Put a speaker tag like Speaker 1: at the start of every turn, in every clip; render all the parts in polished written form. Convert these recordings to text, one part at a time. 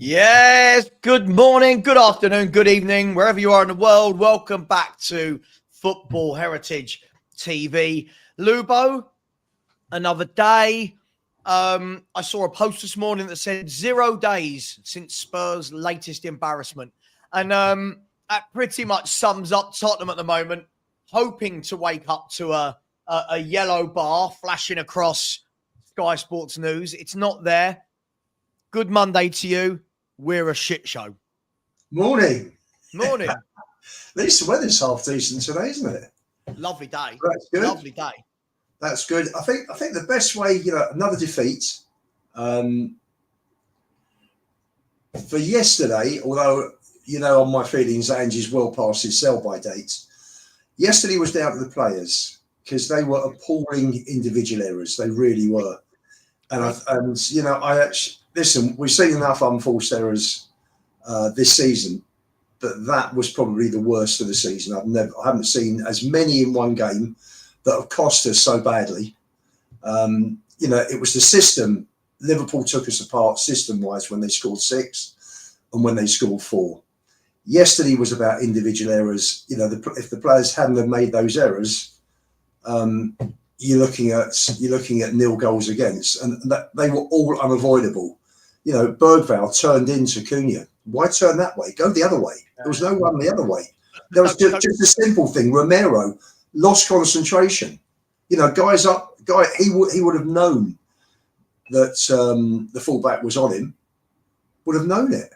Speaker 1: Yes, good morning, good afternoon, good evening, wherever you are in the world. Welcome back to Football Heritage TV. Lubo, another day. I saw a post this morning that said 0 days since Spurs' latest embarrassment. And that pretty much sums up Tottenham at the moment, hoping to wake up to a yellow bar flashing across Sky Sports News. It's not there. Good Monday to you. We're a shit show.
Speaker 2: Morning.
Speaker 1: Morning.
Speaker 2: At least the weather's half decent today, isn't it?
Speaker 1: Lovely day.
Speaker 2: That's good.
Speaker 1: Lovely day.
Speaker 2: That's good. I think the best way, another defeat. For yesterday, although on my feelings, ANGE is well past his sell-by date. Yesterday was down to the players because they were appalling individual errors. They really were. And I actually listen. We've seen enough unforced errors this season, but that was probably the worst of the season. I haven't seen as many in one game that have cost us so badly. It was the system. Liverpool took us apart system-wise when they scored 6 and when they scored 4. Yesterday was about individual errors. If the players hadn't have made those errors, you're looking at nil goals against, and they were all unavoidable. Bergvall turned into Cunha. Why turn that way? Go the other way. There was no one the other way. There was just a simple thing. Romero lost concentration. He would have known that the fullback was on him. Would have known it.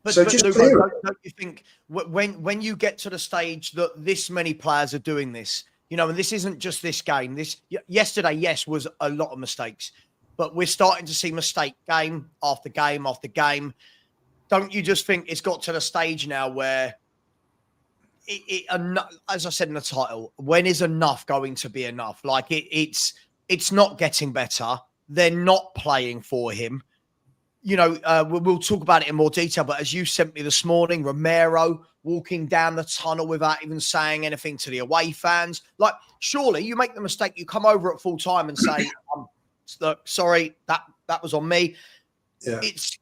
Speaker 1: But
Speaker 2: just
Speaker 1: Luke,
Speaker 2: clear
Speaker 1: don't you think when you get to the stage that this many players are doing this, and this isn't just this game. Yesterday, yes, was a lot of mistakes, but we're starting to see mistake game after game after game. Don't you just think it's got to the stage now where, as I said in the title, when is enough going to be enough? Like it's not getting better. They're not playing for him. We'll talk about it in more detail, but as you sent me this morning, Romero walking down the tunnel without even saying anything to the away fans. Like, surely you make the mistake, you come over at full time and say, look, sorry, that was on me. Yeah. It's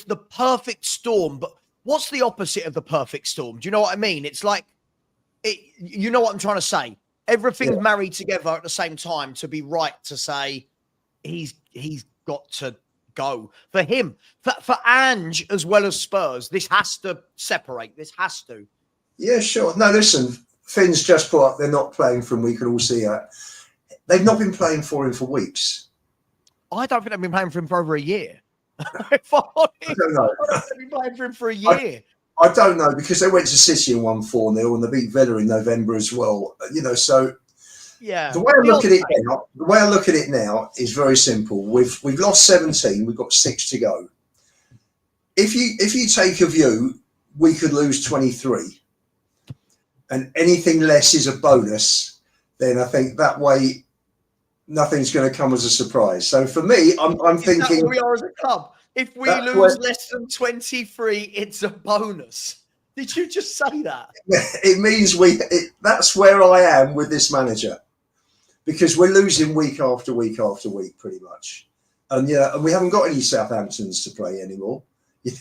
Speaker 1: the perfect storm, but what's the opposite of the perfect storm? Do you know what I mean? It's like, you know what I'm trying to say? Everything's married together at the same time to be right to say he's got to go. For him, for Ange as well as Spurs, this has to separate. This has to. Yeah, sure.
Speaker 2: No, listen, Finn's just put up, they're not playing for him. We can all see that. They've not been playing for him for weeks.
Speaker 1: I don't think they've been playing for him for over a year.
Speaker 2: I don't know.
Speaker 1: They've been playing for him for a year.
Speaker 2: I don't know, because they went to City and won 4-0 and they beat Villa in November as well. So
Speaker 1: yeah.
Speaker 2: The way I look at it now is very simple. We've lost 17. We've got 6 to go. If you take a view, we could lose 23, and anything less is a bonus. Then I think that way nothing's going to come as a surprise. So for me, I'm thinking
Speaker 1: that we are as a club. If we lose less than 23, it's a bonus. Did you just say that?
Speaker 2: It means that's where I am with this manager, because we're losing week after week after week, pretty much, and and we haven't got any Southamptons to play anymore.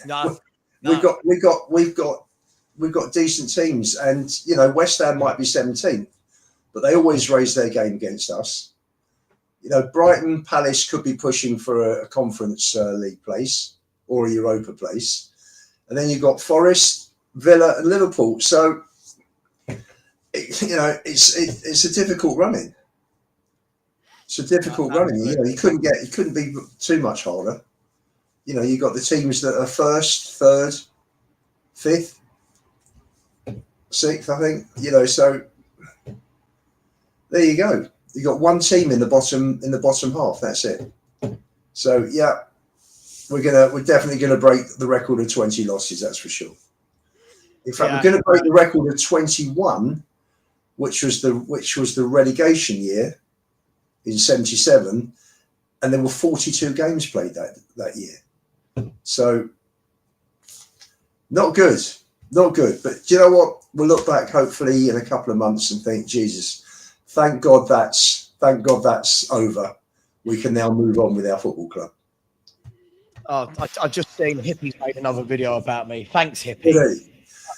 Speaker 1: No.
Speaker 2: We've got decent teams, and West Ham might be 17th, but they always raise their game against us. Brighton, Palace could be pushing for a Conference League place or a Europa place, and then you've got Forest, Villa, and Liverpool. So it's a difficult running. It's a difficult running. You couldn't be too much harder. You got the teams that are 1st, 3rd, 5th, 6th, I think. So there you go. You got one team in the bottom half. That's it. So yeah, we're definitely gonna break the record of 20 losses. That's for sure. In fact, we're going to break the record of 21, which was the relegation year in '77, and there were 42 games played that year. So not good. But do you know what? We'll look back hopefully in a couple of months and think, Jesus, thank God that's over. We can now move on with our football club.
Speaker 1: Oh, I just seen Hippie's made another video about me. Thanks, Hippie.
Speaker 2: Really?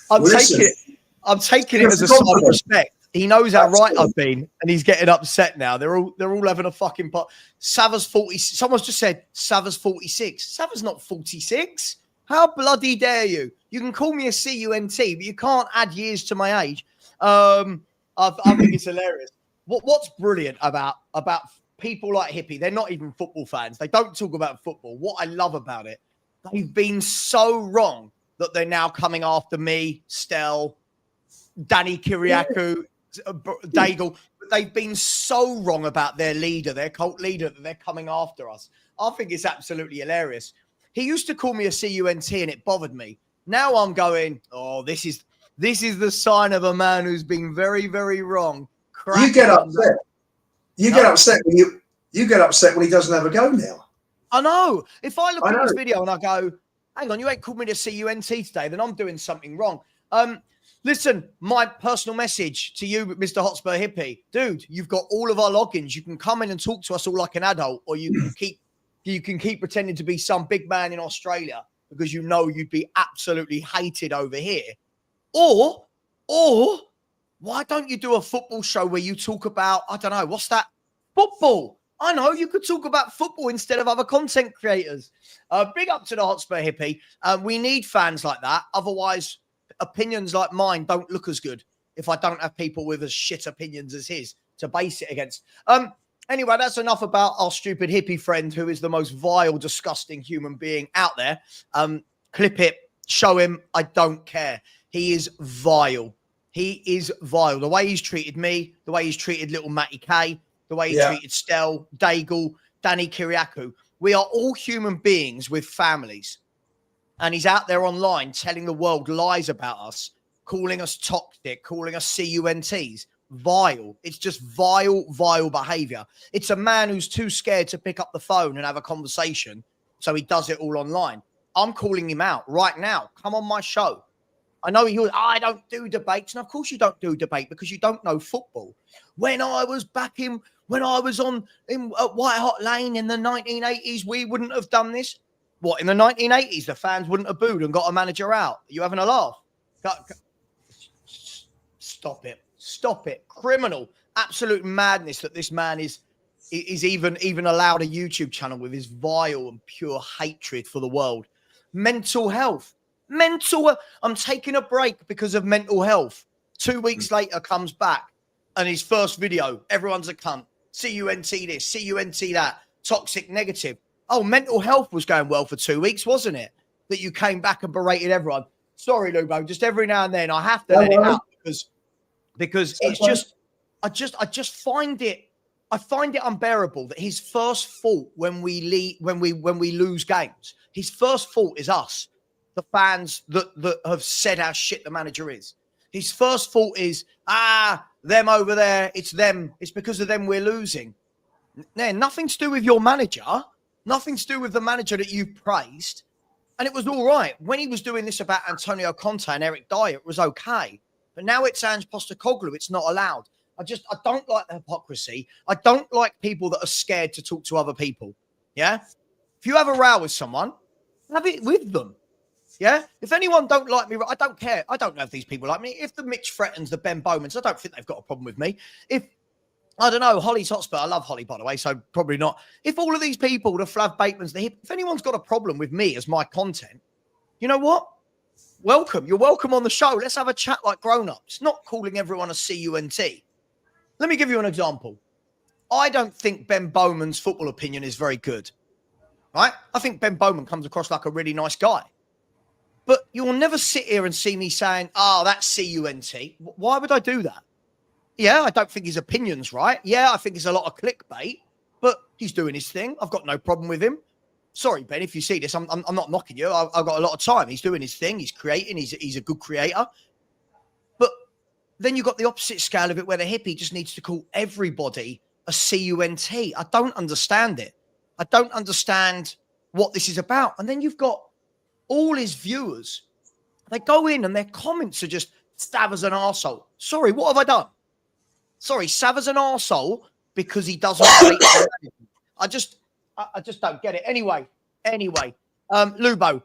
Speaker 1: I'm
Speaker 2: Well,
Speaker 1: taking
Speaker 2: listen,
Speaker 1: it. I'm taking it as a
Speaker 2: that's a
Speaker 1: sign of
Speaker 2: compliment.
Speaker 1: respect. He knows how right
Speaker 2: Absolutely.
Speaker 1: I've been, and he's getting upset now. They're all having a fucking pot. Savva's 40. Someone's just said Savva's 46. Savva's not 46. How bloody dare you? You can call me a CUNT, but you can't add years to my age. I think it's hilarious. What's brilliant about people like Hippie? They're not even football fans. They don't talk about football. What I love about it, they've been so wrong that they're now coming after me, Stel, Danny Kiriakou, Daigle. They've been so wrong about their leader, their cult leader, that they're coming after us. I think it's absolutely hilarious. He used to call me a CUNT and it bothered me. Now I'm going, oh, this is the sign of a man who's been very, very wrong.
Speaker 2: You get upset. You get upset when you get upset when he doesn't have a go now.
Speaker 1: I know. If I look at this video and I go, hang on, you ain't called me the CUNT today, then I'm doing something wrong. Listen, my personal message to you, Mr. Hotspur Hippie, dude, you've got all of our logins. You can come in and talk to us all like an adult, or you can keep pretending to be some big man in Australia because you know you'd be absolutely hated over here. Or why don't you do a football show where you talk about, I don't know, what's that? Football. I know, you could talk about football instead of other content creators. Big up to the Hotspur Hippie. We need fans like that. Otherwise, opinions like mine don't look as good if I don't have people with as shit opinions as his to base it against. Anyway, that's enough about our stupid hippie friend who is the most vile, disgusting human being out there. Clip it, show him. I don't care. He is vile. He is vile. The way he's treated me, the way he's treated little Matty K, the way he treated Stel, Daigle, Danny Kiriakou. We are all human beings with families. And he's out there online telling the world lies about us, calling us toxic, calling us CUNTs. Vile. It's just vile behavior. It's a man who's too scared to pick up the phone and have a conversation, so he does it all online. I'm calling him out right now. Come on my show. I know he was, I don't do debates. And of course you don't do debate because you don't know football. When I was in White Hot Lane in the 1980s, we wouldn't have done this. What, in the 1980s, the fans wouldn't have booed and got a manager out? Are you having a laugh? Stop it. Stop it. Criminal. Absolute madness that this man is even allowed a YouTube channel with his vile and pure hatred for the world. Mental health. I'm taking a break because of mental health. 2 weeks later comes back and his first video, everyone's a cunt. CUNT this, CUNT that. Toxic, negative. Oh, mental health was going well for 2 weeks, wasn't it? That you came back and berated everyone. Sorry, Lubo, just every now and then I have to let it out because it's just, I find it unbearable that his first fault when we lose games, his first fault is us, the fans that have said how shit the manager is. His first fault is, them over there, it's them. It's because of them we're losing. Nothing to do with your manager. Nothing to do with the manager that you've praised. And it was all right. When he was doing this about Antonio Conte and Eric Dyer, it was okay. But now it's Angepostecoglou. It's not allowed. I don't like the hypocrisy. I don't like people that are scared to talk to other people. Yeah? If you have a row with someone, have it with them. Yeah? If anyone don't like me, I don't care. I don't know if these people like me. If the Mitch threatens the Ben Bowmans, I don't think they've got a problem with me. If, I don't know, Holly's Hotspur, I love Holly, by the way, so probably not. If all of these people, the Flav Batemans, if anyone's got a problem with me as my content, you know what? Welcome. You're welcome on the show. Let's have a chat like grown-ups, not calling everyone a CUNT. Let me give you an example. I don't think Ben Bowman's football opinion is very good, right? I think Ben Bowman comes across like a really nice guy. But you will never sit here and see me saying, that's CUNT. Why would I do that? Yeah, I don't think his opinion's right. Yeah, I think it's a lot of clickbait, but he's doing his thing. I've got no problem with him. Sorry, Ben, if you see this, I'm not knocking you. I've got a lot of time. He's doing his thing. He's creating. He's a good creator. But then you've got the opposite scale of it where the hippie just needs to call everybody a CUNT. I don't understand it. I don't understand what this is about. And then you've got all his viewers. They go in and their comments are just Savva's an arsehole. Sorry, what have I done? Sorry, Savva's an arsehole because he doesn't rate the management. I just don't get it. Anyway, Lubo.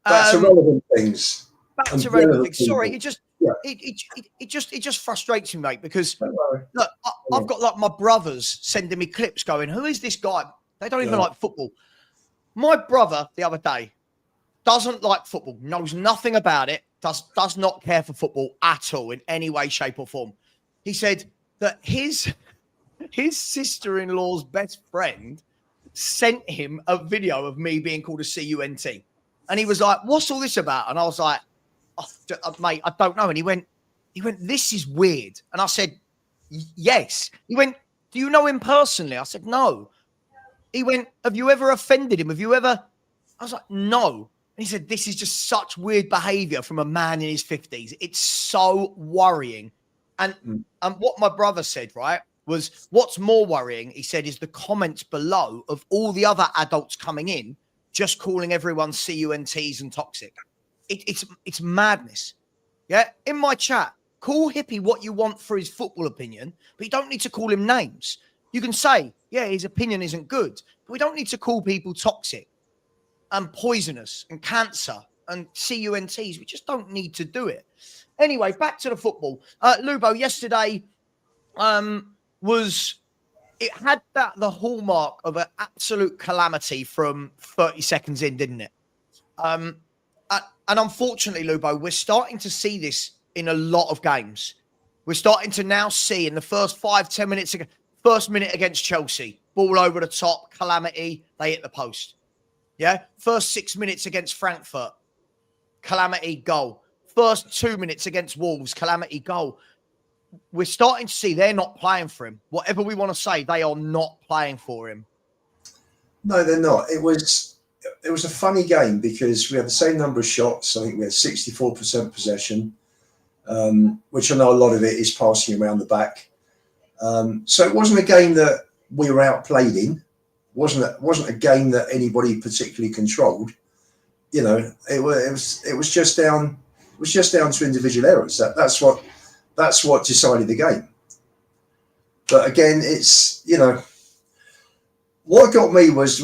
Speaker 2: Back to relevant things.
Speaker 1: Back to relevant things.
Speaker 2: People.
Speaker 1: Sorry,
Speaker 2: Yeah.
Speaker 1: it just frustrates me, mate, because
Speaker 2: Don't worry.
Speaker 1: look, I've got like my brothers sending me clips going, who is this guy? They don't even like football. My brother the other day doesn't like football, knows nothing about it, does not care for football at all in any way, shape, or form. He said that his sister-in-law's best friend sent him a video of me being called a CUNT. And he was like, what's all this about? And I was like, oh, mate, I don't know. And he went, this is weird. And I said, yes. He went, do you know him personally? I said, no. He went, have you ever offended him? Have you ever? I was like, no. And he said, this is just such weird behavior from a man in his 50s. It's so worrying. And what my brother said, right, was what's more worrying, he said, is the comments below of all the other adults coming in, just calling everyone CUNTs and toxic. It's madness. Yeah. In my chat, call Hippie what you want for his football opinion, but you don't need to call him names. You can say, yeah, his opinion isn't good, but we don't need to call people toxic and poisonous and cancer and CUNTs. We just don't need to do it. Anyway, back to the football. Lubo, yesterday it had the hallmark of an absolute calamity from 30 seconds in, didn't it? And unfortunately, Lubo, we're starting to see this in a lot of games. We're starting to now see in the first 5-10 minutes, first minute against Chelsea, ball over the top, calamity, they hit the post. Yeah. First 6 minutes against Frankfurt, calamity, goal. First 2 minutes against Wolves, calamity, goal. We're starting to see they're not playing for him. Whatever we want to say, they are not playing for him.
Speaker 2: No, they're not. It was a funny game because we had the same number of shots. I think we had 64% possession, which I know a lot of it is passing around the back. So it wasn't a game that we were outplayed in. Wasn't a game that anybody particularly controlled. You know, it was just down to individual errors. That's what decided the game. But again, it's, you know, what got me was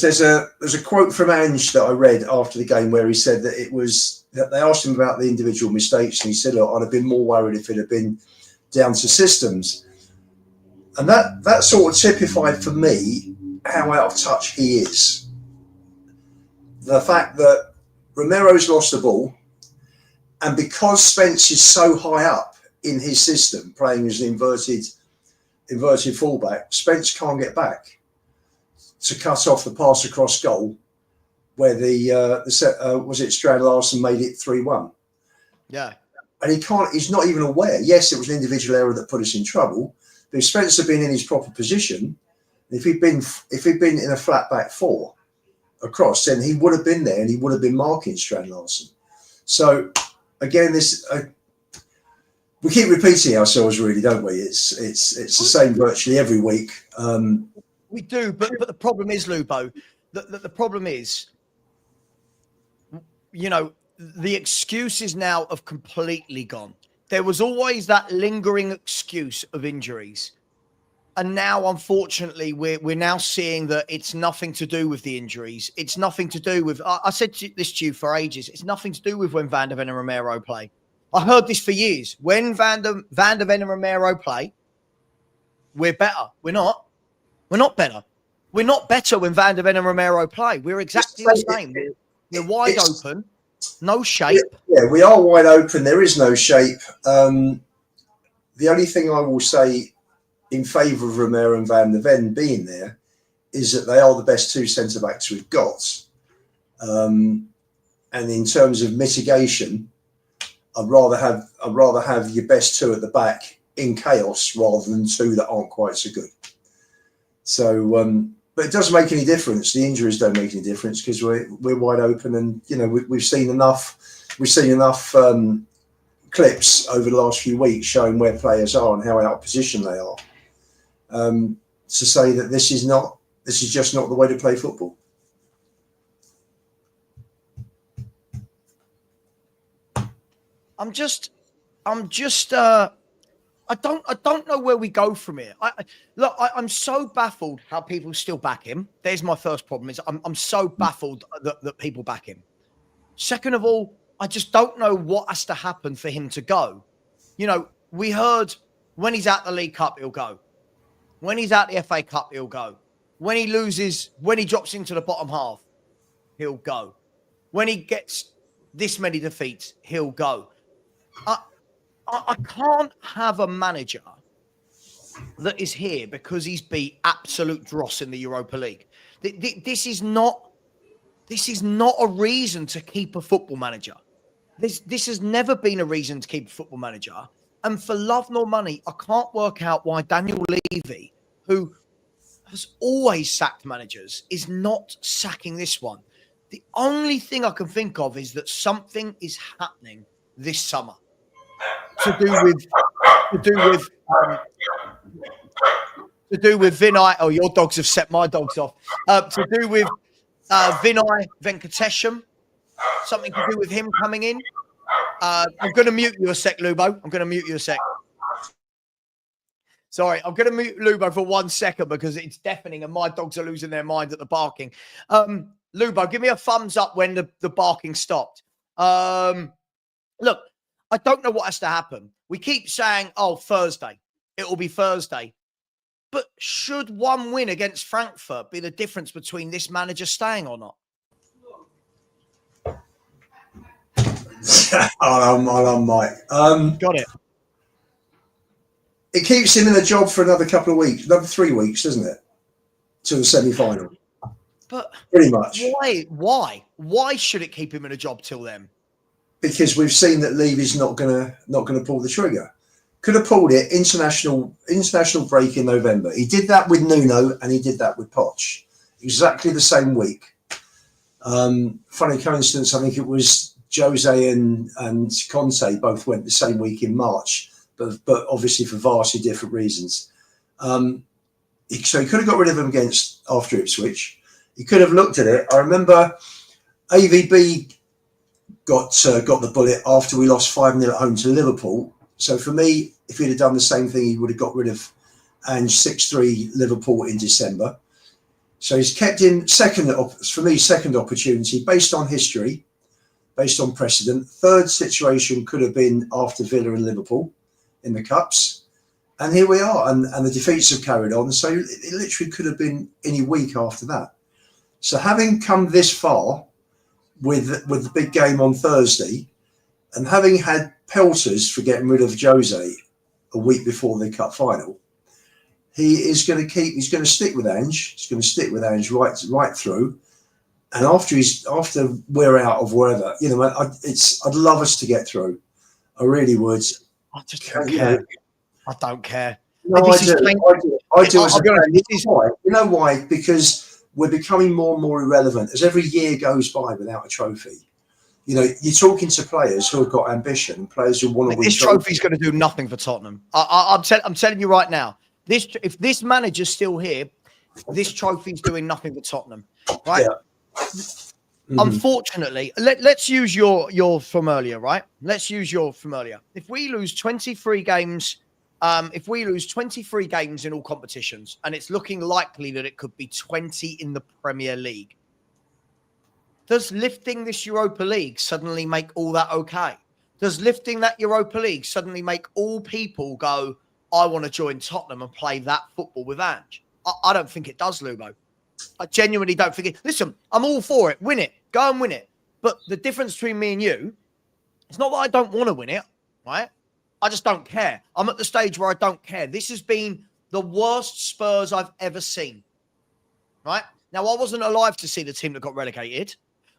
Speaker 2: there's a quote from Ange that I read after the game where he said that they asked him about the individual mistakes and he said, look, I'd have been more worried if it had been down to systems. And that sort of typified for me how out of touch he is. The fact that Romero's lost the ball, and because Spence is so high up in his system, playing as an inverted fullback, Spence can't get back to cut off the pass across goal where was it Strand Larsen made it 3-1. Yeah. And he's not even aware. Yes, it was an individual error that put us in trouble, but if Spence had been in his proper position, if he'd been in a flat back four across, then he would have been there and he would have been marking Strand Larsen. So again, we keep repeating ourselves, really, don't we? It's the same virtually every week.
Speaker 1: We do, but the problem is, Lubo, the problem is, you know, the excuses now have completely gone. There was always that lingering excuse of injuries. And now, unfortunately, we're now seeing that it's nothing to do with the injuries. It's nothing to do with, I said this to you for ages, it's nothing to do with when Van der Ven and Romero play. I heard this for years. When Van der Ven and Romero play, we're better. We're not. We're not better. We're not better when Van der Ven and Romero play. We're exactly the same. We're wide open, no shape.
Speaker 2: Yeah, we are wide open. There is no shape. The only thing I will say in favour of Romero and Van der Ven being there is that they are the best two centre-backs we've got. And in terms of mitigation, I'd rather have your best two at the back in chaos rather than two that aren't quite so good. So, but it doesn't make any difference. The injuries don't make any difference because we're wide open, and you know we've seen enough. We've seen enough clips over the last few weeks showing where players are and how out of position they are. To say that this is just not the way to play football.
Speaker 1: I'm just I don't know where we go from here. I'm so baffled how people still back him. There's my first problem. Is I'm so baffled that people back him. Second of all, I just don't know what has to happen for him to go. You know, we heard when he's at the League Cup, he'll go. When he's at the FA Cup, he'll go. When he drops into the bottom half, he'll go. When he gets this many defeats, he'll go. I can't have a manager that is here because he's beat absolute dross in the Europa League. This is not a reason to keep a football manager. This has never been a reason to keep a football manager. And for love nor money, I can't work out why Daniel Levy, who has always sacked managers, is not sacking this one. The only thing I can think of is that something is happening this summer to do with Vinay. Oh, your dogs have set my dogs off. To do with Vinay Venkatesham. Something to do with him coming in. I'm going to mute you a sec, Lubo. I'm going to mute you a sec. Sorry, I'm going to mute Lubo for 1 second because it's deafening and my dogs are losing their mind at the barking. Lubo, give me a thumbs up when the barking stopped. Look, I don't know what has to happen. We keep saying, oh, Thursday. It will be Thursday. But should one win against Frankfurt be the difference between this manager staying or not?
Speaker 2: I'm Mike.
Speaker 1: Got it.
Speaker 2: It keeps him in a job for another couple of weeks, another 3 weeks, doesn't it? To the semi-final.
Speaker 1: But
Speaker 2: pretty much.
Speaker 1: Why should it keep him in a job till then?
Speaker 2: Because we've seen that Levy's not gonna pull the trigger. Could have pulled it international break in November. He did that with Nuno and he did that with Poch. Exactly the same week. Funny coincidence, I think it was Jose and Conte both went the same week in March, but obviously for vastly different reasons. So he could have got rid of him after Ipswich. He could have looked at it. I remember AVB got the bullet after we lost 5-0 at home to Liverpool. So for me, if he'd have done the same thing, he would have got rid of Ange 6-3 Liverpool in December. So he's kept in second opportunity based on history, based on precedent. Third situation could have been after Villa and Liverpool in the Cups. And here we are. And the defeats have carried on. So it literally could have been any week after that. So having come this far with the big game on Thursday and having had pelters for getting rid of Jose a week before the cup final, he's going to stick with Ange. He's going to stick with Ange right through. And after we're out of wherever, I'd love us to get through. I really would.
Speaker 1: I just don't care. I don't care.
Speaker 2: No, I do. You know why? Because we're becoming more and more irrelevant as every year goes by without a trophy. You're talking to players who have got ambition, players who want to win.
Speaker 1: This trophy's going to do nothing for Tottenham. I'm telling you right now. If this manager's still here, this trophy's doing nothing for Tottenham. Right? Yeah. Mm-hmm. Unfortunately, let's use your from earlier. Right? Let's use your from earlier. If we lose 23 games. If we lose 23 games in all competitions, and it's looking likely that it could be 20 in the Premier League, does lifting this Europa League suddenly make all that okay? Does lifting that Europa League suddenly make all people go, I want to join Tottenham and play that football with Ange? I don't think it does, Lubo. I genuinely don't think it. Listen, I'm all for it. Win it. Go and win it. But the difference between me and you, it's not that I don't want to win it, right? I just don't care. I'm at the stage where I don't care. This has been the worst Spurs I've ever seen. Right? Now, I wasn't alive to see the team that got relegated.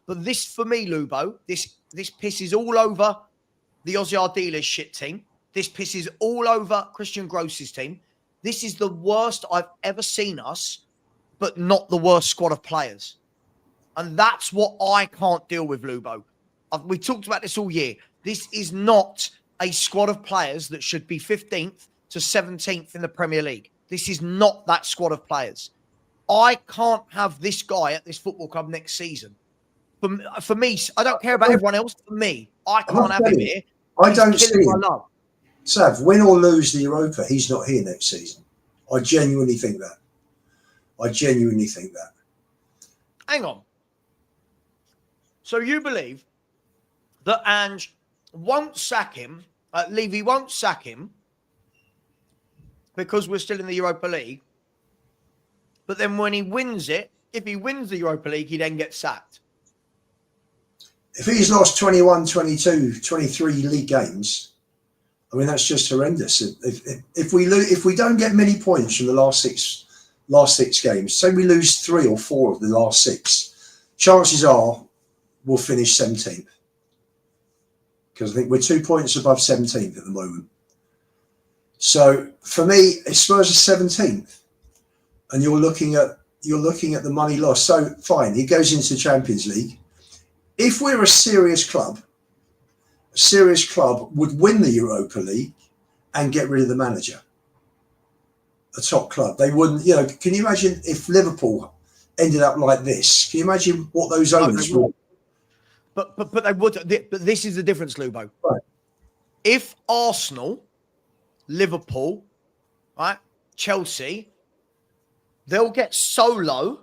Speaker 1: But this, for me, Lubo, this pisses all over the Ozzy Ardiles shit team. This pisses all over Christian Gross's team. This is the worst I've ever seen us, but not the worst squad of players. And that's what I can't deal with, Lubo. We talked about this all year. This is not a squad of players that should be 15th to 17th in the Premier League. This is not that squad of players. I can't have this guy at this football club next season. For me, I don't care about everyone else. For me, I can't have him here.
Speaker 2: I don't see him. Sav, win or lose the Europa, he's not here next season. I genuinely think that.
Speaker 1: Hang on. So you believe that Ange won't sack him, Levy won't sack him because we're still in the Europa League, but then when he wins it, if he wins the Europa League, he then gets sacked?
Speaker 2: If he's lost 21, 22, 23 league games, I mean, that's just horrendous. If we don't get many points from the last six games, say we lose 3 or 4 of the last 6, chances are we'll finish 17th. Because I think we're 2 points above 17th at the moment. So for me, if Spurs are 17th, and you're looking at the money lost. So fine, he goes into the Champions League. If we're a serious club would win the Europa League and get rid of the manager. A top club, they wouldn't. You know, can you imagine if Liverpool ended up like this? Can you imagine what those owners would?
Speaker 1: But they would. But this is the difference, Lubo.
Speaker 2: Right.
Speaker 1: If Arsenal, Liverpool, right, Chelsea, they'll get so low,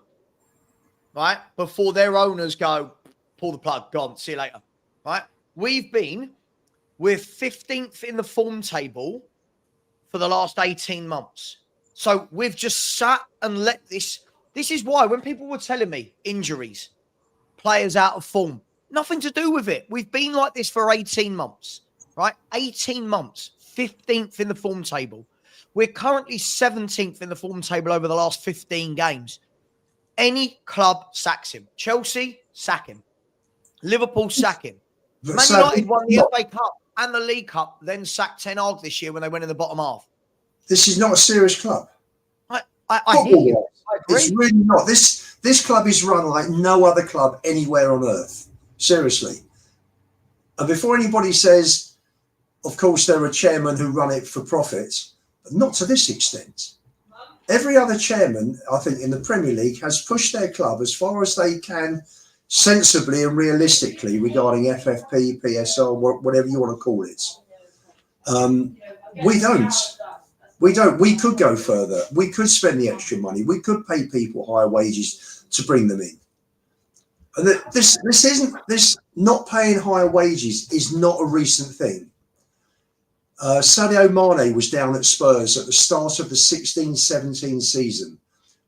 Speaker 1: right, before their owners go, pull the plug, gone, see you later, right? We're 15th in the form table for the last 18 months. So we've just sat and let this. This is why when people were telling me injuries, players out of form, nothing to do with it. We've been like this for 18 months, right? 18 months, 15th in the form table. We're currently 17th in the form table over the last 15 games. Any club sacks him. Chelsea, sack him. Liverpool, sack him. Man United won the FA Cup and the League Cup, then sacked Ten Hag this year when they went in the bottom half.
Speaker 2: This is not a serious club.
Speaker 1: I hear you. I agree.
Speaker 2: It's really not. This club is run like no other club anywhere on earth. Seriously. And before anybody says, of course, there are chairmen who run it for profit, but not to this extent. Every other chairman, I think, in the Premier League has pushed their club as far as they can sensibly and realistically regarding FFP, PSR, whatever you want to call it. We don't. We could go further. We could spend the extra money. We could pay people higher wages to bring them in. And this not paying higher wages is not a recent thing. Sadio Mane was down at Spurs at the start of the 16-17 season,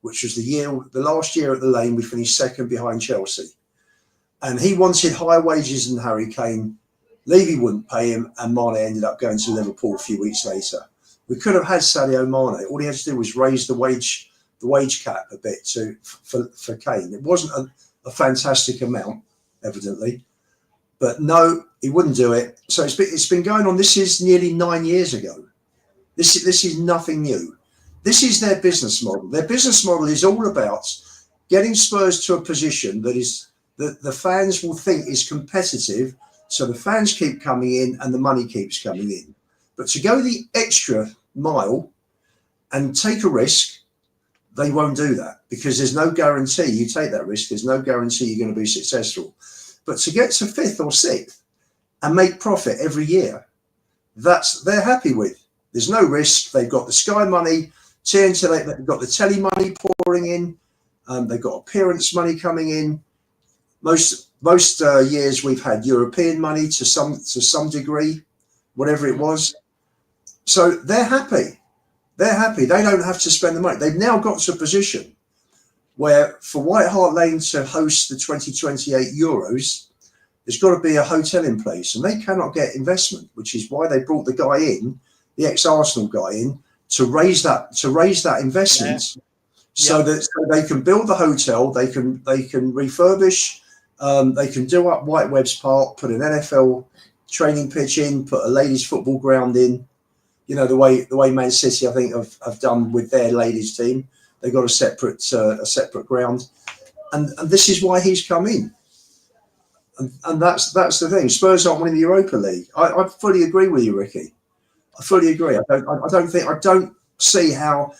Speaker 2: which was the last year at the Lane. We finished second behind Chelsea. And he wanted higher wages than Harry Kane. Levy wouldn't pay him, and Mane ended up going to Liverpool a few weeks later. We could have had Sadio Mane. All he had to do was raise the wage cap a bit for Kane. It wasn't a fantastic amount, evidently, but no, he wouldn't do it. So it's been going on. This is nearly 9 years ago. This is nothing new. This is their business model. Their business model is all about getting Spurs to a position that the fans will think is competitive. So the fans keep coming in and the money keeps coming in. But to go the extra mile and take a risk, they won't do that because there's no guarantee you take that risk. There's no guarantee you're going to be successful. But to get to 5th or 6th and make profit every year, they're happy with. There's no risk. They've got the Sky money, TNT, they've got the telly money pouring in. They've got appearance money coming in. Most years we've had European money to some degree, whatever it was. So they're happy. They're happy. They don't have to spend the money. They've now got to a position where for White Hart Lane to host the 2028 Euros, there's got to be a hotel in place, and they cannot get investment, which is why they brought the guy in, the ex-Arsenal guy in, to raise that investment, so that they can build the hotel, they can refurbish, they can do up White Webb's Park, put an NFL training pitch in, put a ladies' football ground in. You know, the way Man City, I think, have done with their ladies team. They've got a separate ground, and this is why he's come in. And that's the thing. Spurs aren't winning the Europa League. I fully agree with you, Ricky. I fully agree. I don't see how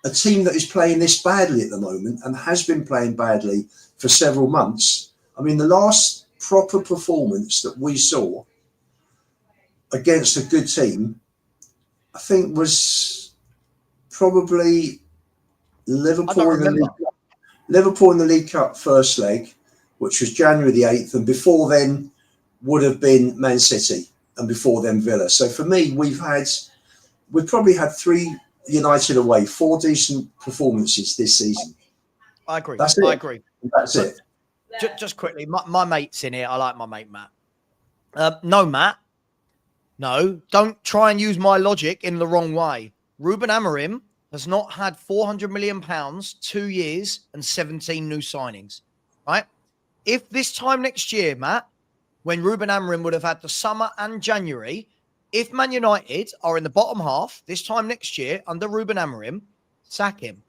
Speaker 2: a team that is playing this badly at the moment and has been playing badly for several months. I mean, the last proper performance that we saw against a good team I think was probably Liverpool in the League Cup first leg, which was January the 8th, and before then would have been Man City, and before then Villa. So for me, we've probably had 3 United away, 4 decent performances this season.
Speaker 1: I agree.
Speaker 2: That's it.
Speaker 1: I agree.
Speaker 2: That's it.
Speaker 1: Just quickly, my mate's in here. I like my mate Matt. No, Matt. No, don't try and use my logic in the wrong way. Ruben Amorim has not had £400 million, 2 years, and 17 new signings. Right? If this time next year, Matt, when Ruben Amorim would have had the summer and January, if Man United are in the bottom half this time next year under Ruben Amorim, sack him.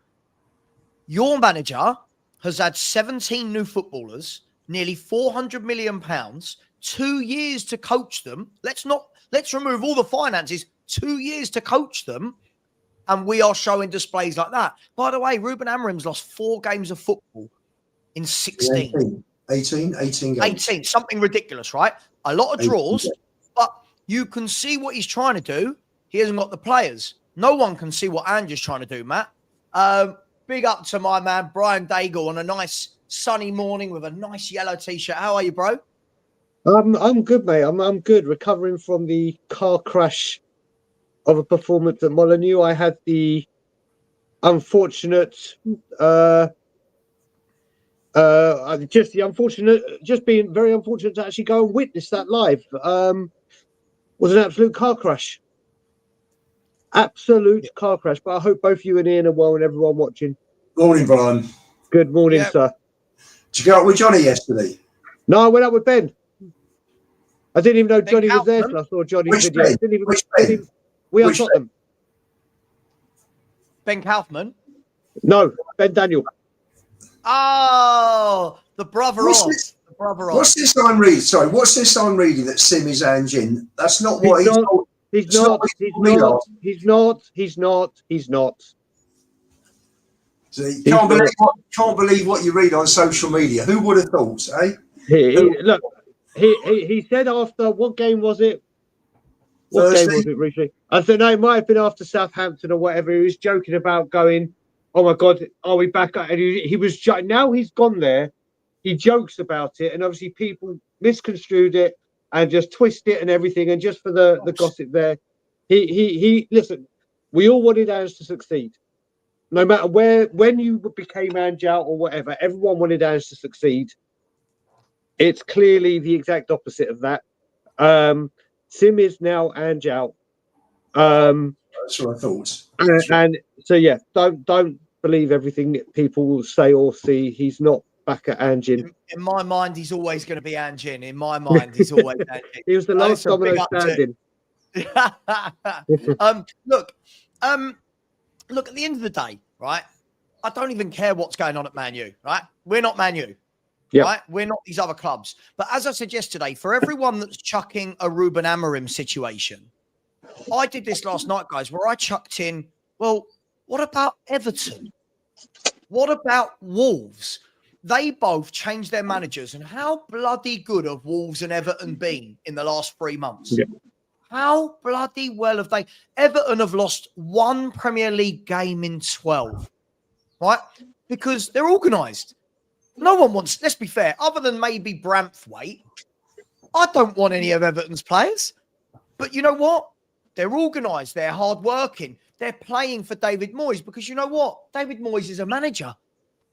Speaker 1: Your manager has had 17 new footballers, nearly £400 million, 2 years to coach them. Let's remove all the finances, 2 years to coach them, and we are showing displays like that. By the way, Ruben Amorim's lost 4 games of football in 16.
Speaker 2: 18 games.
Speaker 1: 18, something ridiculous, right? A lot of draws, but you can see what he's trying to do. He hasn't got the players. No one can see what ANGE is trying to do, Matt. Big up to my man, Brian Daigle, on a nice sunny morning with a nice yellow T-shirt. How are you, bro?
Speaker 3: I'm good, mate. I'm good. Recovering from the car crash of a performance at Molineux. I had the unfortunate, just being very unfortunate to actually go and witness that live. Was an absolute car crash. Absolute car crash. But I hope both you and Ian are well and everyone watching.
Speaker 2: Morning, Brian.
Speaker 3: Good morning, sir.
Speaker 2: Did you go out with Johnny yesterday?
Speaker 3: No, I went out with Ben. I didn't even know Johnny was there till I saw Johnny's video. We are Tottenham.
Speaker 1: Ben Kaufman?
Speaker 3: No, Ben Daniel.
Speaker 1: Oh, the brother of.
Speaker 2: What's this I'm reading? Sorry, what's this I'm reading that Sim is Ange in? That's not what he's not. So you can't believe what you read on social media. Who would have thought, eh?
Speaker 3: He said after, what game was it? What game was it recently? I said, no, it might have been after Southampton or whatever. He was joking about going, oh my God, are we back? And he was, now he's gone there. He jokes about it. And obviously people misconstrued it and just twist it and everything. And just for the gossip there, he listen, we all wanted Ange to succeed. No matter when you became Ange out or whatever, everyone wanted Ange to succeed. It's clearly the exact opposite of that. Sim is now Ange out.
Speaker 2: That's what I thought.
Speaker 3: And so yeah, don't believe everything that people will say or see. He's not back at Ange. In
Speaker 1: my mind, he's always going to be Ange. In my mind, he's always Ange.
Speaker 3: He was the last domino standing.
Speaker 1: Look, at the end of the day, right? I don't even care what's going on at Man U, right? We're not Man U. Yep. Right? We're not these other clubs. But as I said yesterday, for everyone that's chucking a Ruben Amorim situation, I did this last night, guys, where I chucked in, well, what about Everton? What about Wolves? They both changed their managers. And how bloody good have Wolves and Everton been in the last 3 months? Yep. How bloody well have they? Everton have lost 1 Premier League game in 12, right? Because they're organised. No one wants, let's be fair, other than maybe Branthwaite, I don't want any of Everton's players. But you know what? They're organised. They're hardworking. They're playing for David Moyes because you know what? David Moyes is a manager.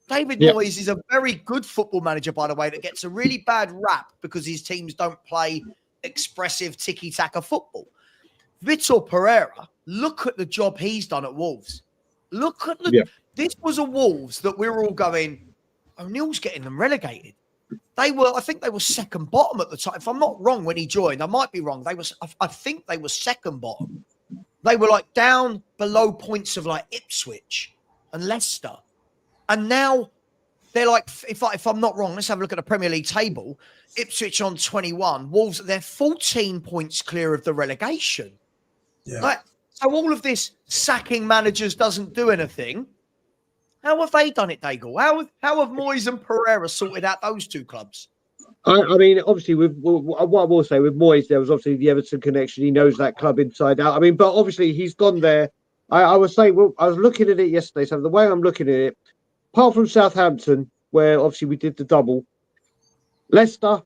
Speaker 1: David Moyes is a very good football manager, by the way, that gets a really bad rap because his teams don't play expressive tiki-taka football. Vitor Pereira, look at the job he's done at Wolves. Look at this was a Wolves that we were all going, O'Neill's getting them relegated. I think they were second bottom at the time. If I'm not wrong, when he joined, I might be wrong. I think they were second bottom. They were like down below points of like Ipswich and Leicester. And now they're like, if I'm not wrong, let's have a look at the Premier League table. Ipswich on 21. Wolves, they're 14 points clear of the relegation. Yeah. So all of this sacking managers doesn't do anything. How have they done it, Daigle? How have Moyes and Pereira sorted out those two clubs?
Speaker 3: I mean, obviously, what I will say with Moyes, there was obviously the Everton connection. He knows that club inside out. I mean, but obviously, he's gone there. I was saying, well, I was looking at it yesterday. So the way I'm looking at it, apart from Southampton, where obviously we did the double, Leicester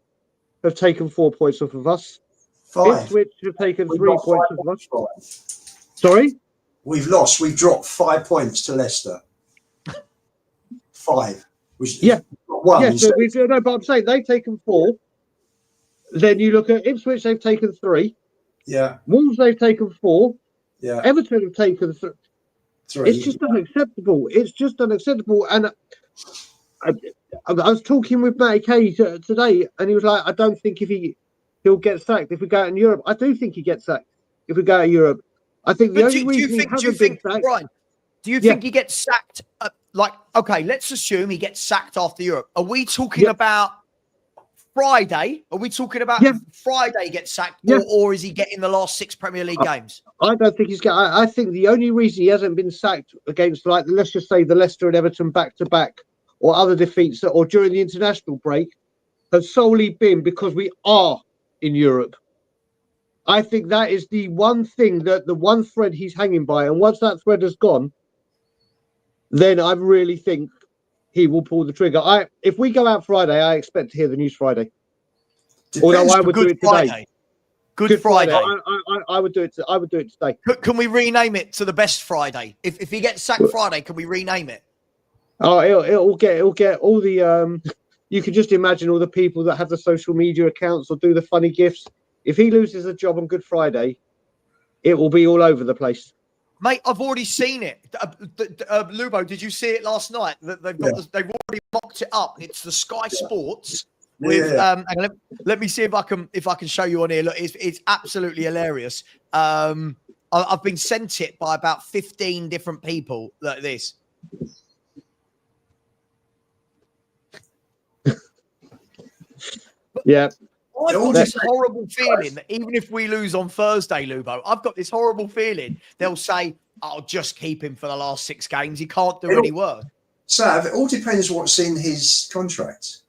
Speaker 3: have taken 4 points off of us.
Speaker 2: 5.
Speaker 3: Ipswich have taken
Speaker 2: We've
Speaker 3: 3
Speaker 2: got
Speaker 3: points
Speaker 2: 5
Speaker 3: off of us.
Speaker 2: points.
Speaker 3: Sorry?
Speaker 2: We've lost. We've dropped 5 points to Leicester. 5.
Speaker 3: Yeah.
Speaker 2: One.
Speaker 3: Yeah, so no, but I'm saying they've taken 4. Then you look at Ipswich, they've taken 3.
Speaker 2: Yeah.
Speaker 3: Wolves, they've taken 4.
Speaker 2: Yeah.
Speaker 3: Everton have taken 3.
Speaker 2: 3.
Speaker 3: It's just unacceptable. It's just unacceptable. And I was talking with Matty Kay today, and he was like, I don't think he'll get sacked if we go out in Europe. I do think he gets sacked if we go out in Europe. I think the only reason he hasn't been sacked...
Speaker 1: Brian, do you think he gets sacked? Okay, let's assume he gets sacked after Europe. Are we talking about Friday? Are we talking about Friday he gets sacked? Or is he getting the last 6 Premier League games?
Speaker 3: I don't think he's getting... I think the only reason he hasn't been sacked against, like, let's just say the Leicester and Everton back-to-back or other defeats or during the international break has solely been because we are in Europe. I think that is the one thing, that the one thread he's hanging by. And once that thread has gone, then I really think he will pull the trigger. If we go out Friday, I expect to hear the news Friday. Although I would do it today.
Speaker 1: Good Friday.
Speaker 3: I would do it. I would do it today.
Speaker 1: Can we rename it to the Best Friday? If he gets sacked Friday, can we rename it?
Speaker 3: Oh, it'll get all the you can just imagine all the people that have the social media accounts or do the funny gifs. If he loses a job on Good Friday, it will be all over the place.
Speaker 1: Mate, I've already seen it. Lubo, did you see it last night? They've already mocked it up. It's the Sky Sports with and let me see if I can show you on here. Look, it's absolutely hilarious. I've been sent it by about 15 different people like this.
Speaker 3: Yeah.
Speaker 1: I've got this horrible feeling that even if we lose on Thursday, Lubo, I've got this horrible feeling they'll say, I'll just keep him for the last 6 games. He can't do any work.
Speaker 2: Sav, it all depends what's in his contract.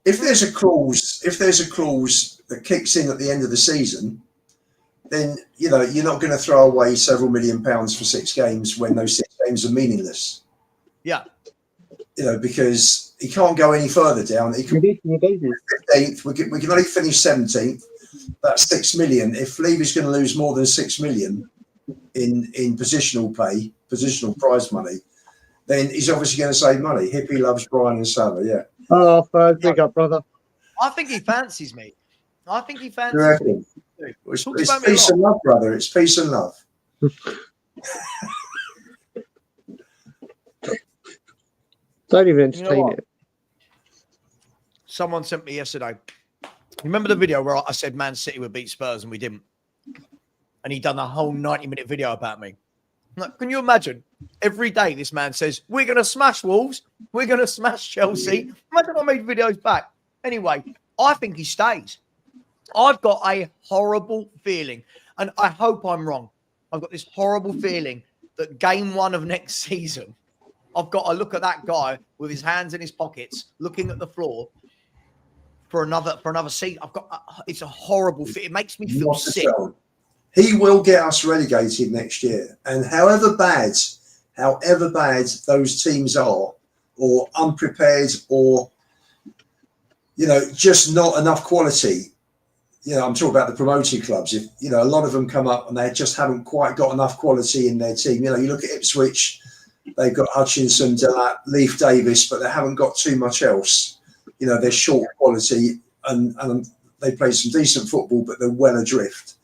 Speaker 2: If there's a clause that kicks in at the end of the season, then you're not going to throw away several £1 million for 6 games when those 6 games are meaningless.
Speaker 1: Yeah.
Speaker 2: Because he can't go any further down. He can 15th. We can only finish 17th. That's 6 million. If Levy's going to lose more than 6 million in positional pay, positional prize money, then he's obviously going to save money. Hippie loves Brian and Savva, yeah.
Speaker 3: Oh, big up, brother.
Speaker 1: I think he fancies me. I think he fancies me.
Speaker 2: It's peace and love, brother. It's peace and love.
Speaker 3: Don't even entertain it.
Speaker 1: Someone sent me yesterday. Remember the video where I said Man City would beat Spurs and we didn't? And he done a whole 90-minute video about me. Like, can you imagine? Every day this man says, we're going to smash Wolves. We're going to smash Chelsea. Imagine I made videos back. Anyway, I think he stays. I've got a horrible feeling, and I hope I'm wrong. I've got this horrible feeling that game 1 of next season, I've got to look at that guy with his hands in his pockets, looking at the floor for another seat. It's a horrible fit. It makes me feel sick.
Speaker 2: He will get us relegated next year, and however bad those teams are, or unprepared, or just not enough quality. I'm talking about the promoted clubs. If a lot of them come up and they just haven't quite got enough quality in their team. You look at Ipswich. They've got Hutchinson, Delap, Leaf Davis, but they haven't got too much else. They're short quality and they play some decent football, but they're well adrift.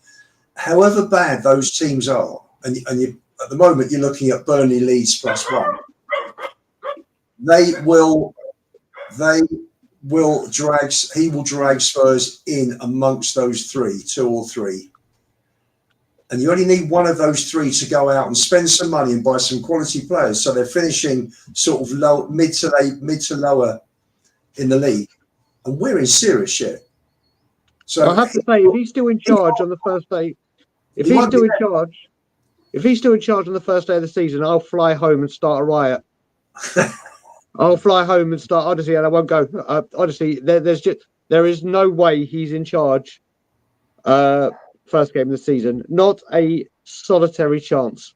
Speaker 2: However bad those teams are, and you, at the moment you're looking at Burnley, Leeds +1. He will drag Spurs in amongst those 2 or 3. And you only need one of those 3 to go out and spend some money and buy some quality players, so they're finishing sort of low, mid to lower in the league, and we're in serious shit. So
Speaker 3: I have to say, if he's still in charge on the first day, if he's still in charge on the first day of the season, I'll fly home and start a riot. I'll fly home and start Odyssey, and I won't go. Honestly, there is no way he's in charge. First game of the season, not a solitary chance.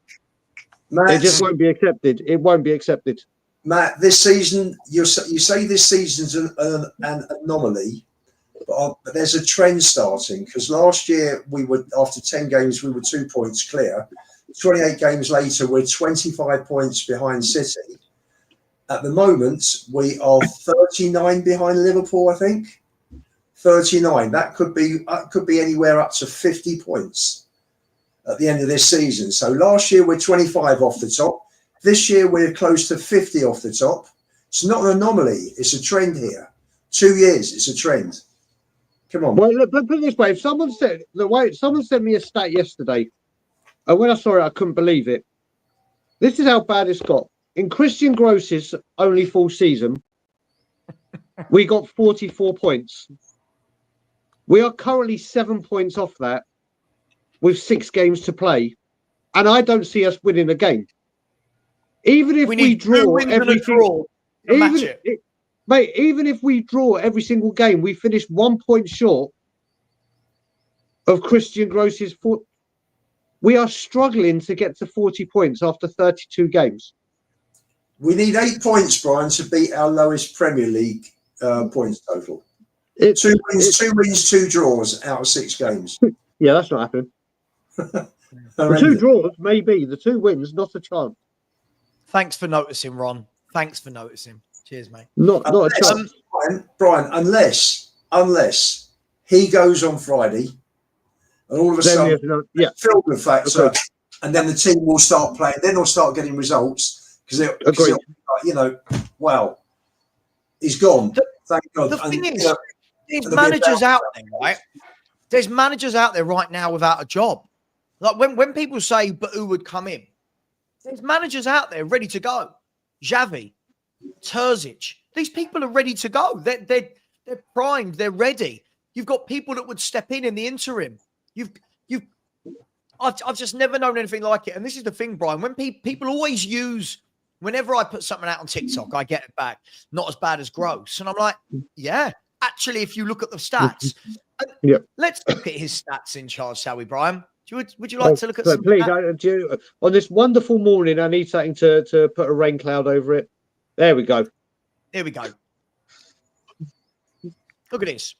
Speaker 2: Matt,
Speaker 3: It just won't be accepted. It won't be accepted.
Speaker 2: Matt, this season, you say this season's an anomaly, but there's a trend starting, because last year after 10 games, we were 2 points clear. 28 games later, we're 25 points behind City. At the moment, we are 39 behind Liverpool, I think. 39. That could be anywhere up to 50 points at the end of this season. So last year we're 25 off the top. This year we're close to 50 off the top. It's not an anomaly. It's a trend here. 2 years, it's a trend. Come on.
Speaker 3: Well, look, put it this way: if someone sent me a stat yesterday, and when I saw it, I couldn't believe it. This is how bad it's got. In Christian Gross's only full season, we got 44 points. We are currently 7 points off that with 6 games to play. And I don't see us winning a game. Even if we draw everything, even if we draw every single game, we finish 1 point short of Christian Gross's foot. We are struggling to get to 40 points after 32 games.
Speaker 2: We need 8 points, Brian, to beat our lowest Premier League points total. 2 wins, 2 draws out of 6 games.
Speaker 3: Yeah, that's not happening. The 2 draws, maybe. The 2 wins, not a chance.
Speaker 1: Thanks for noticing, Ron. Thanks for noticing. Cheers, mate.
Speaker 3: Not a chance.
Speaker 2: Brian, unless he goes on Friday and all of a sudden filled with factor, and then the team will start playing, then they'll start getting results because wow, he's gone. Thank God.
Speaker 1: The thing is, there's managers out there, right? There's managers out there right now without a job. Like when people say, but who would come in? There's managers out there ready to go. Xavi, Terzic, these people are ready to go. They're primed. They're ready. You've got people that would step in the interim. I've just never known anything like it. And this is the thing, Brian. When people always use, whenever I put something out on TikTok, I get it back. Not as bad as Gross. And I'm like, yeah, actually, if you look at the stats, let's look at his stats in charge, shall we, Brian? Would you like to look at some?
Speaker 3: Please, on this wonderful morning, I need something to put a rain cloud over it. There we go.
Speaker 1: Here we go. Look at this.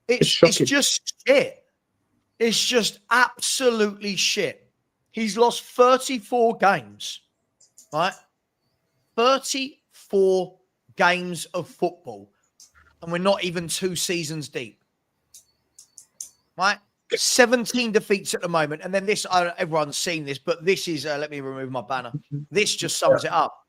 Speaker 1: It's just shit. It's just absolutely shit. He's lost 34 games, right? 34 games of football. And we're not even 2 seasons deep, right? 17 defeats at the moment. And then this, everyone's seen this, but this is, let me remove my banner. This just sums it up.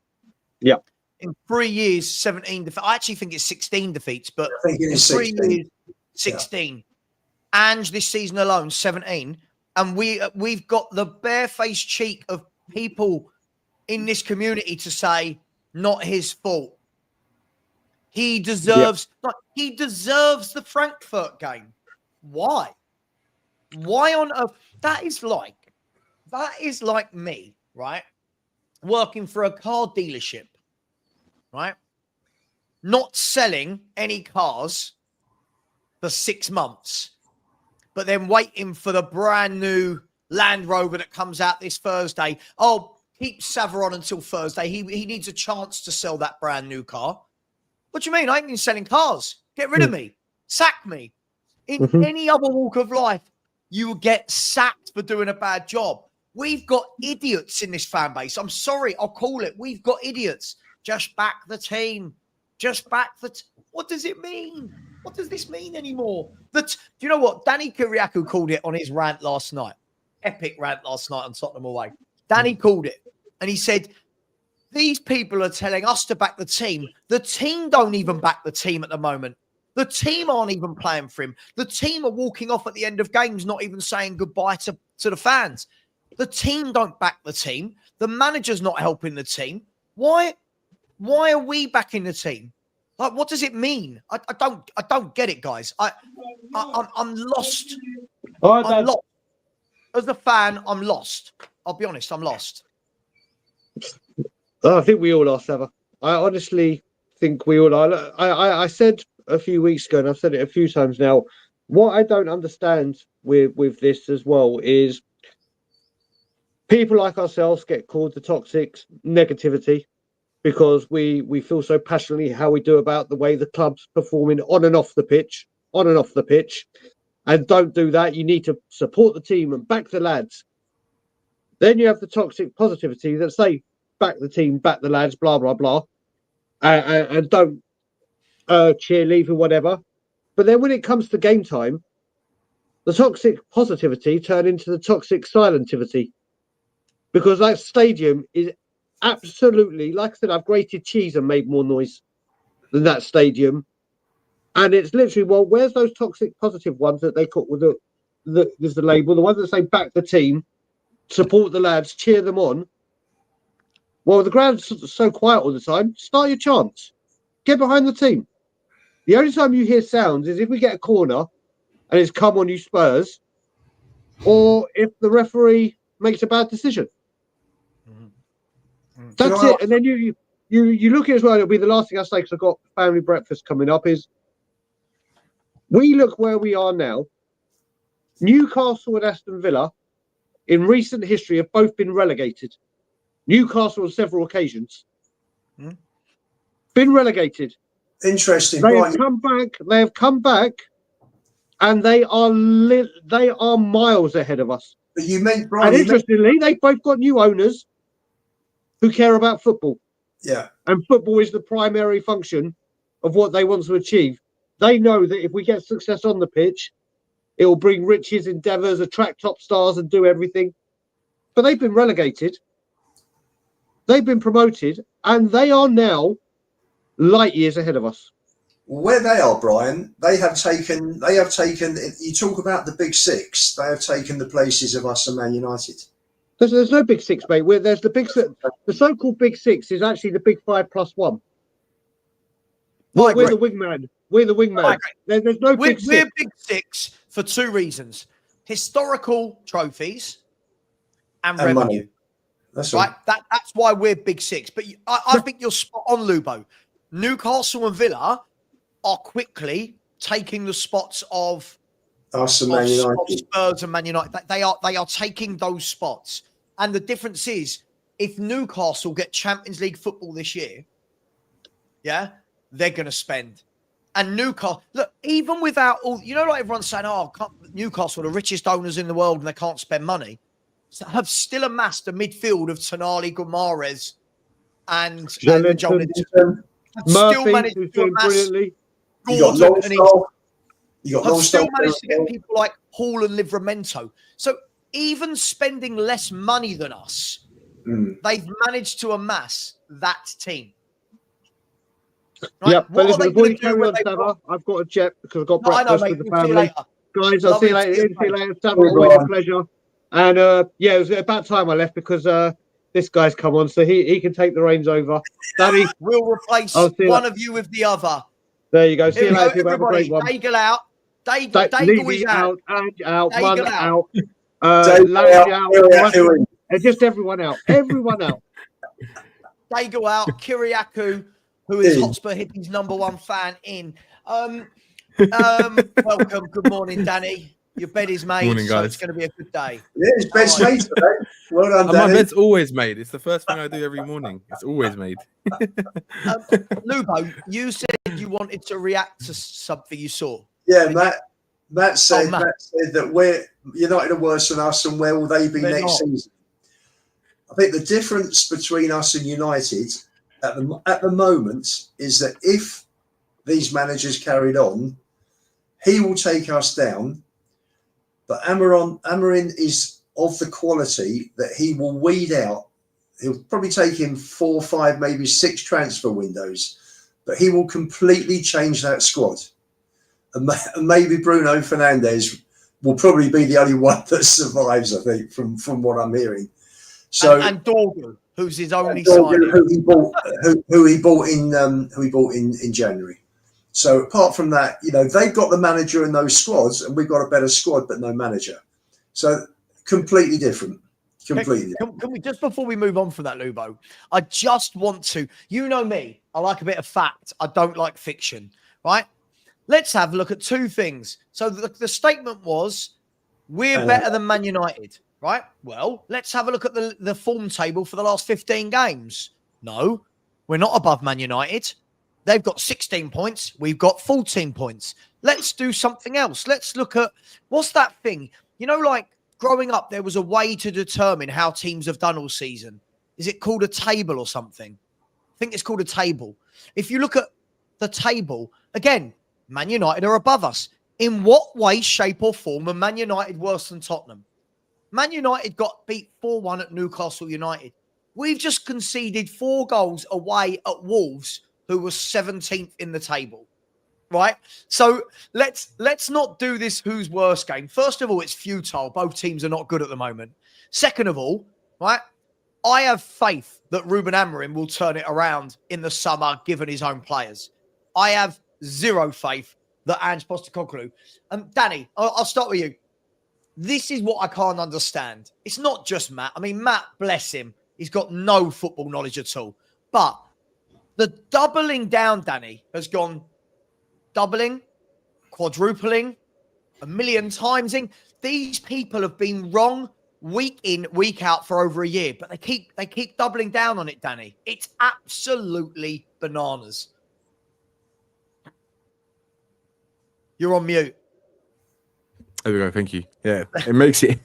Speaker 3: Yeah.
Speaker 1: In 3 years, 17 defeats. I actually think it's 16 defeats, but
Speaker 2: I think it is 16.
Speaker 1: 3 years, 16. Yeah. Ange this season alone, 17. And we've got the barefaced cheek of people in this community to say, not his fault. He deserves, he deserves the Frankfurt game. Why? Why on earth? That is like me, right? Working for a car dealership, right? Not selling any cars for 6 months, but then waiting for the brand new Land Rover that comes out this Thursday. Oh, keep Savva on until Thursday. He needs a chance to sell that brand new car. What do you mean? I ain't been selling cars. Get rid of me. Sack me. In any other walk of life, you will get sacked for doing a bad job. We've got idiots in this fan base. I'm sorry, I'll call it. We've got idiots. Just back the team. Just back the What does it mean? What does this mean anymore? Do you know what? Danny Kyriakou called it on his rant last night. Epic rant last night on Tottenham away. Danny called it. And he said, these people are telling us to back the team. The team don't even back the team at the moment. The team aren't even playing for him. The team are walking off at the end of games, not even saying goodbye to the fans. The team don't back the team. The manager's not helping the team. Why are we backing the team? Like, what does it mean? I don't get it, guys. I'm lost. I'm lost. As a fan, I'm lost. I'll be honest, I'm lost.
Speaker 3: I think we all are, Savva. I honestly think we all are. I said a few weeks ago, and I've said it a few times now. What I don't understand with this as well is people like ourselves get called the toxic negativity because we feel so passionately how we do about the way the club's performing on and off the pitch, and don't do that. You need to support the team and back the lads. Then you have the toxic positivity that say back the team, back the lads, blah blah blah, and don't cheer, leave, or whatever. But then when it comes to game time, the toxic positivity turn into the toxic silentivity, because that stadium is absolutely, like I said, I've grated cheese and made more noise than that stadium. And it's literally, well, where's those toxic positive ones that they call with there's the label, the ones that say back the team, support the lads, cheer them on. Well, the ground's so quiet all the time. Start your chants. Get behind the team. The only time you hear sounds is if we get a corner and it's come on you Spurs, or if the referee makes a bad decision. That's it. And then you look at it as well. It'll be the last thing I say because I've got family breakfast coming up. Is we look where we are now. Newcastle and Aston Villa, in recent history, have both been relegated. Newcastle on several occasions been relegated.
Speaker 2: Interesting.
Speaker 3: They have come back. They have come back, and they are miles ahead of us.
Speaker 2: But you meant, Brian.
Speaker 3: And interestingly, they've both got new owners who care about football.
Speaker 2: Yeah.
Speaker 3: And football is the primary function of what they want to achieve. They know that if we get success on the pitch, it will bring riches, endeavours, attract top stars, and do everything. But they've been relegated. They've been promoted, and they are now light years ahead of us.
Speaker 2: Where they are, Brian, they have taken. You talk about the big six. They have taken the places of us and Man United.
Speaker 3: There's no big six, mate. There's the big six. The so-called big six is actually the big 5+1. We're the wingman. We're the wingman. There's no big six.
Speaker 1: We're big six for two reasons: historical trophies and revenue.
Speaker 2: Money. That's
Speaker 1: right. That's why we're big six. But I think you're spot on, Lubo. Newcastle and Villa are quickly taking the spots of
Speaker 2: us and Man United.
Speaker 1: Spurs and Man United. They are taking those spots. And the difference is, if Newcastle get Champions League football this year, yeah, they're going to spend. And Newcastle, look, even without all, like everyone's saying, Newcastle are the richest owners in the world and they can't spend money. So have still amassed a midfield of Tonali, Guimaraes, and John still managed to amass Gordon, and have still managed to get people like Hall and Livramento. So even spending less money than us, they've managed to amass that team.
Speaker 3: Right? Yeah, but listen, before you carry on, Savva, I've got a jet because I've got breakfast with the family. Guys, I'll see you later. See you later, Savva. Always a pleasure. And it was about time I left because this guy's come on, so he can take the reins over. Daddy,
Speaker 1: we'll replace one of you with the other.
Speaker 3: There you go. See you later. Have a great one.
Speaker 1: Daigle out. Daigle is out.
Speaker 3: Ange out. Mun out. Lange out. And just everyone out. Everyone out.
Speaker 1: Daigle out. Kiriakou, who is Hotspur Hippie's #1 fan, in. Welcome. Good morning, Danny. Your bed is made, morning, so it's going to be a good day.
Speaker 2: Yeah, his bed's made today. Well done, Danny.
Speaker 4: My bed's always made. It's the first thing I do every morning. It's always made.
Speaker 1: Lubo, you said you wanted to react to something you saw.
Speaker 2: Yeah, Matt said that we're United are worse than us, and where will they be next season? I think the difference between us and United at the moment is that if these managers carried on, he will take us down. But Amorim is of the quality that he will weed out. It'll probably take him 4, 5, maybe 6 transfer windows, but he will completely change that squad. And maybe Bruno Fernandes will probably be the only one that survives, I think, from what I'm hearing. So
Speaker 1: and Dorgu, who's his only signing,
Speaker 2: who he bought in January. So apart from that, they've got the manager in those squads, and we've got a better squad, but no manager. So completely different. Completely.
Speaker 1: Can we, just before we move on from that, Lubo, I just want to, you know me, I like a bit of fact. I don't like fiction, right? Let's have a look at two things. So the statement was, we're better than Man United, right? Well, let's have a look at the form table for the last 15 games. No, we're not above Man United. They've got 16 points. We've got 14 points. Let's do something else. Let's look at, what's that thing? You know, like growing up, there was a way to determine how teams have done all season. Is it called a table or something? I think it's called a table. If you look at the table, again, Man United are above us. In what way, shape or form are Man United worse than Tottenham? Man United got beat 4-1 at Newcastle United. We've just conceded 4 goals away at Wolves, who was 17th in the table, right? So let's not do this who's worse game. First of all, it's futile. Both teams are not good at the moment. Second of all, right, I have faith that Ruben Amorim will turn it around in the summer, given his own players. I have zero faith that Ange Postecoglou. Danny, I'll start with you. This is what I can't understand. It's not just Matt. I mean, Matt, bless him, he's got no football knowledge at all. But the doubling down, Danny, has gone doubling, quadrupling, a million timesing. These people have been wrong week in, week out for over a year, but they keep doubling down on it, Danny. It's absolutely bananas. You're on mute.
Speaker 4: There we go. Thank you. Yeah, it makes it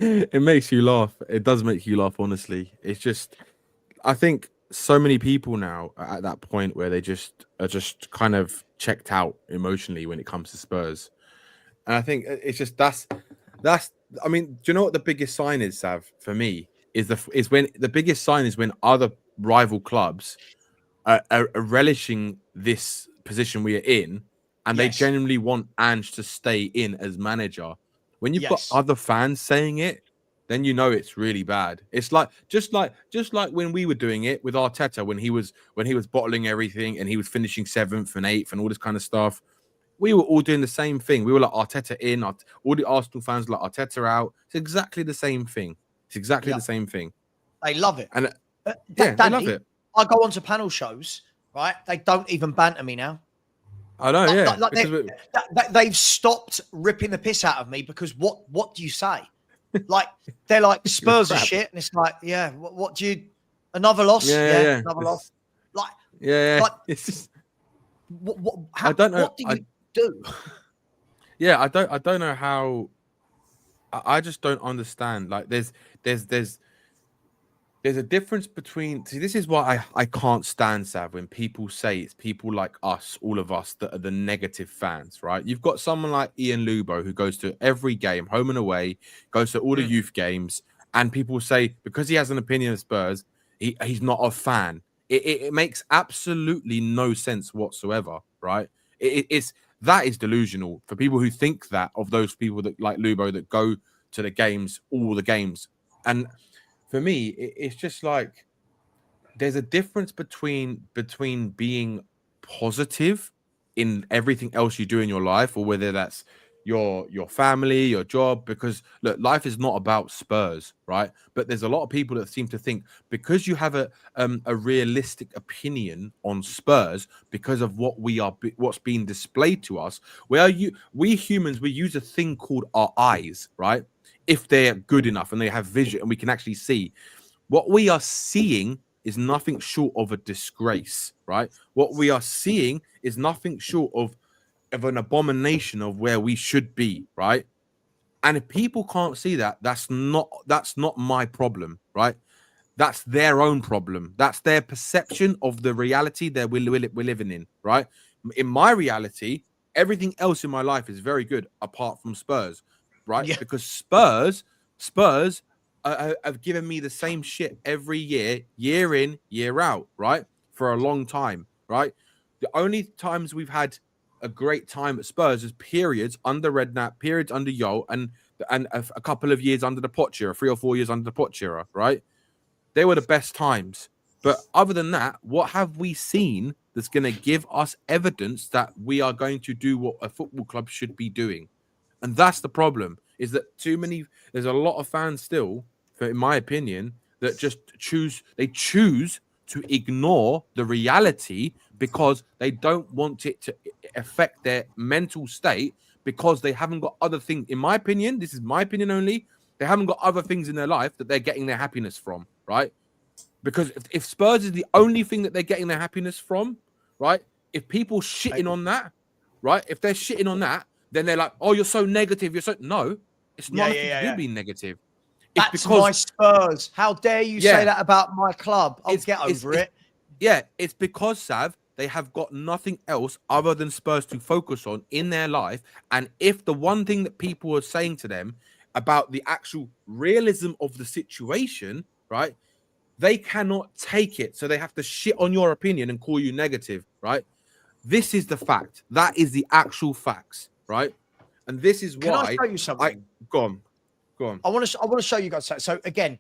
Speaker 4: it makes you laugh. It does make you laugh, honestly. It's just, I think so many people now are at that point where they are just kind of checked out emotionally when it comes to Spurs. And I think it's just that's I mean, do you know what the biggest sign is, Sav, for me? Is when the biggest sign is when other rival clubs are relishing this position we are in, and they genuinely want Ange to stay in as manager. When you've got other fans saying it, then you know it's really bad. It's like just like when we were doing it with Arteta, when he was bottling everything and he was finishing 7th and 8th and all this kind of stuff. We were all doing the same thing. We were like Arteta in, all the Arsenal fans were like Arteta out. It's exactly the same thing. It's exactly the same thing.
Speaker 1: They love it.
Speaker 4: And
Speaker 1: Danny,
Speaker 4: they love it.
Speaker 1: I go onto panel shows, right? They don't even banter me now.
Speaker 4: I know,
Speaker 1: They've stopped ripping the piss out of me because what do you say? Like, they're like, Spurs are shit. And it's like, yeah, what do you, another loss? Yeah. Another loss. Like, like,
Speaker 4: it's just,
Speaker 1: I don't know. What do you do?
Speaker 4: Yeah, I don't know how. I just don't understand. Like, there's a difference between. See, this is why I can't stand, Sav, when people say it's people like us, all of us, that are the negative fans, right? You've got someone like Ian Lubo who goes to every game, home and away, goes to all the youth games, and people say because he has an opinion of Spurs, he's not a fan. It makes absolutely no sense whatsoever, right? That is delusional for people who think that, of those people that like Lubo that go to the games, all the games. And for me, it's just like there's a difference between being positive in everything else you do in your life, or whether that's your family, your job, because look, life is not about Spurs, right? But there's a lot of people that seem to think because you have a realistic opinion on Spurs because of what's being displayed to us, we humans, we use a thing called our eyes, right? If they're good enough and they have vision and we can actually see, what we are seeing is nothing short of a disgrace, right? What we are seeing is nothing short of an abomination of where we should be, right? And if people can't see that, that's not my problem, right? That's their own problem. That's their perception of the reality that we're living in, right? In my reality, everything else in my life is very good apart from Spurs, right? Yeah. Because Spurs have given me the same shit every year in, year out, right? For a long time, right? The only times we've had a great time at Spurs is periods under Redknapp, periods under Yol, and a couple of years under the Poch era, 3 or 4 years under the Poch era, right? They were the best times. But other than that, what have we seen that's going to give us evidence that we are going to do what a football club should be doing? And that's the problem, is that there's a lot of fans still in my opinion, that just choose to ignore the reality because they don't want it to affect their mental state because they haven't got other things. In my opinion, this is my opinion only, they haven't got other things in their life that they're getting their happiness from, right? Because if Spurs is the only thing that they're getting their happiness from, right? If people shitting on that, right? If they're shitting on that, then they're like, oh, you're so negative. You're so... No, it's not nothing to do being negative. It's
Speaker 1: That's
Speaker 4: because
Speaker 1: my Spurs. How dare you say that about my club? I'll get over it.
Speaker 4: Yeah, it's because, Sav, they have got nothing else other than Spurs to focus on in their life. And if the one thing that people are saying to them about the actual realism of the situation, right, they cannot take it. So they have to shit on your opinion and call you negative, right? This is the fact. That is the actual facts, right? And this is why...
Speaker 1: Can I show you something?
Speaker 4: Go on.
Speaker 1: I want to show you guys. So again,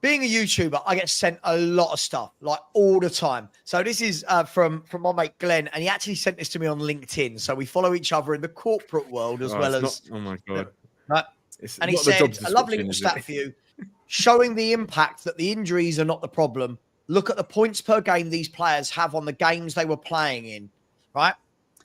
Speaker 1: being a YouTuber, I get sent a lot of stuff, like all the time. So this is from my mate Glenn, and he actually sent this to me on LinkedIn. So we follow each other in the corporate world as well as...
Speaker 4: oh my God.
Speaker 1: Right? And he said, a lovely little stat for you, showing the impact that the injuries are not the problem. Look at the points per game these players have on the games they were playing in, right?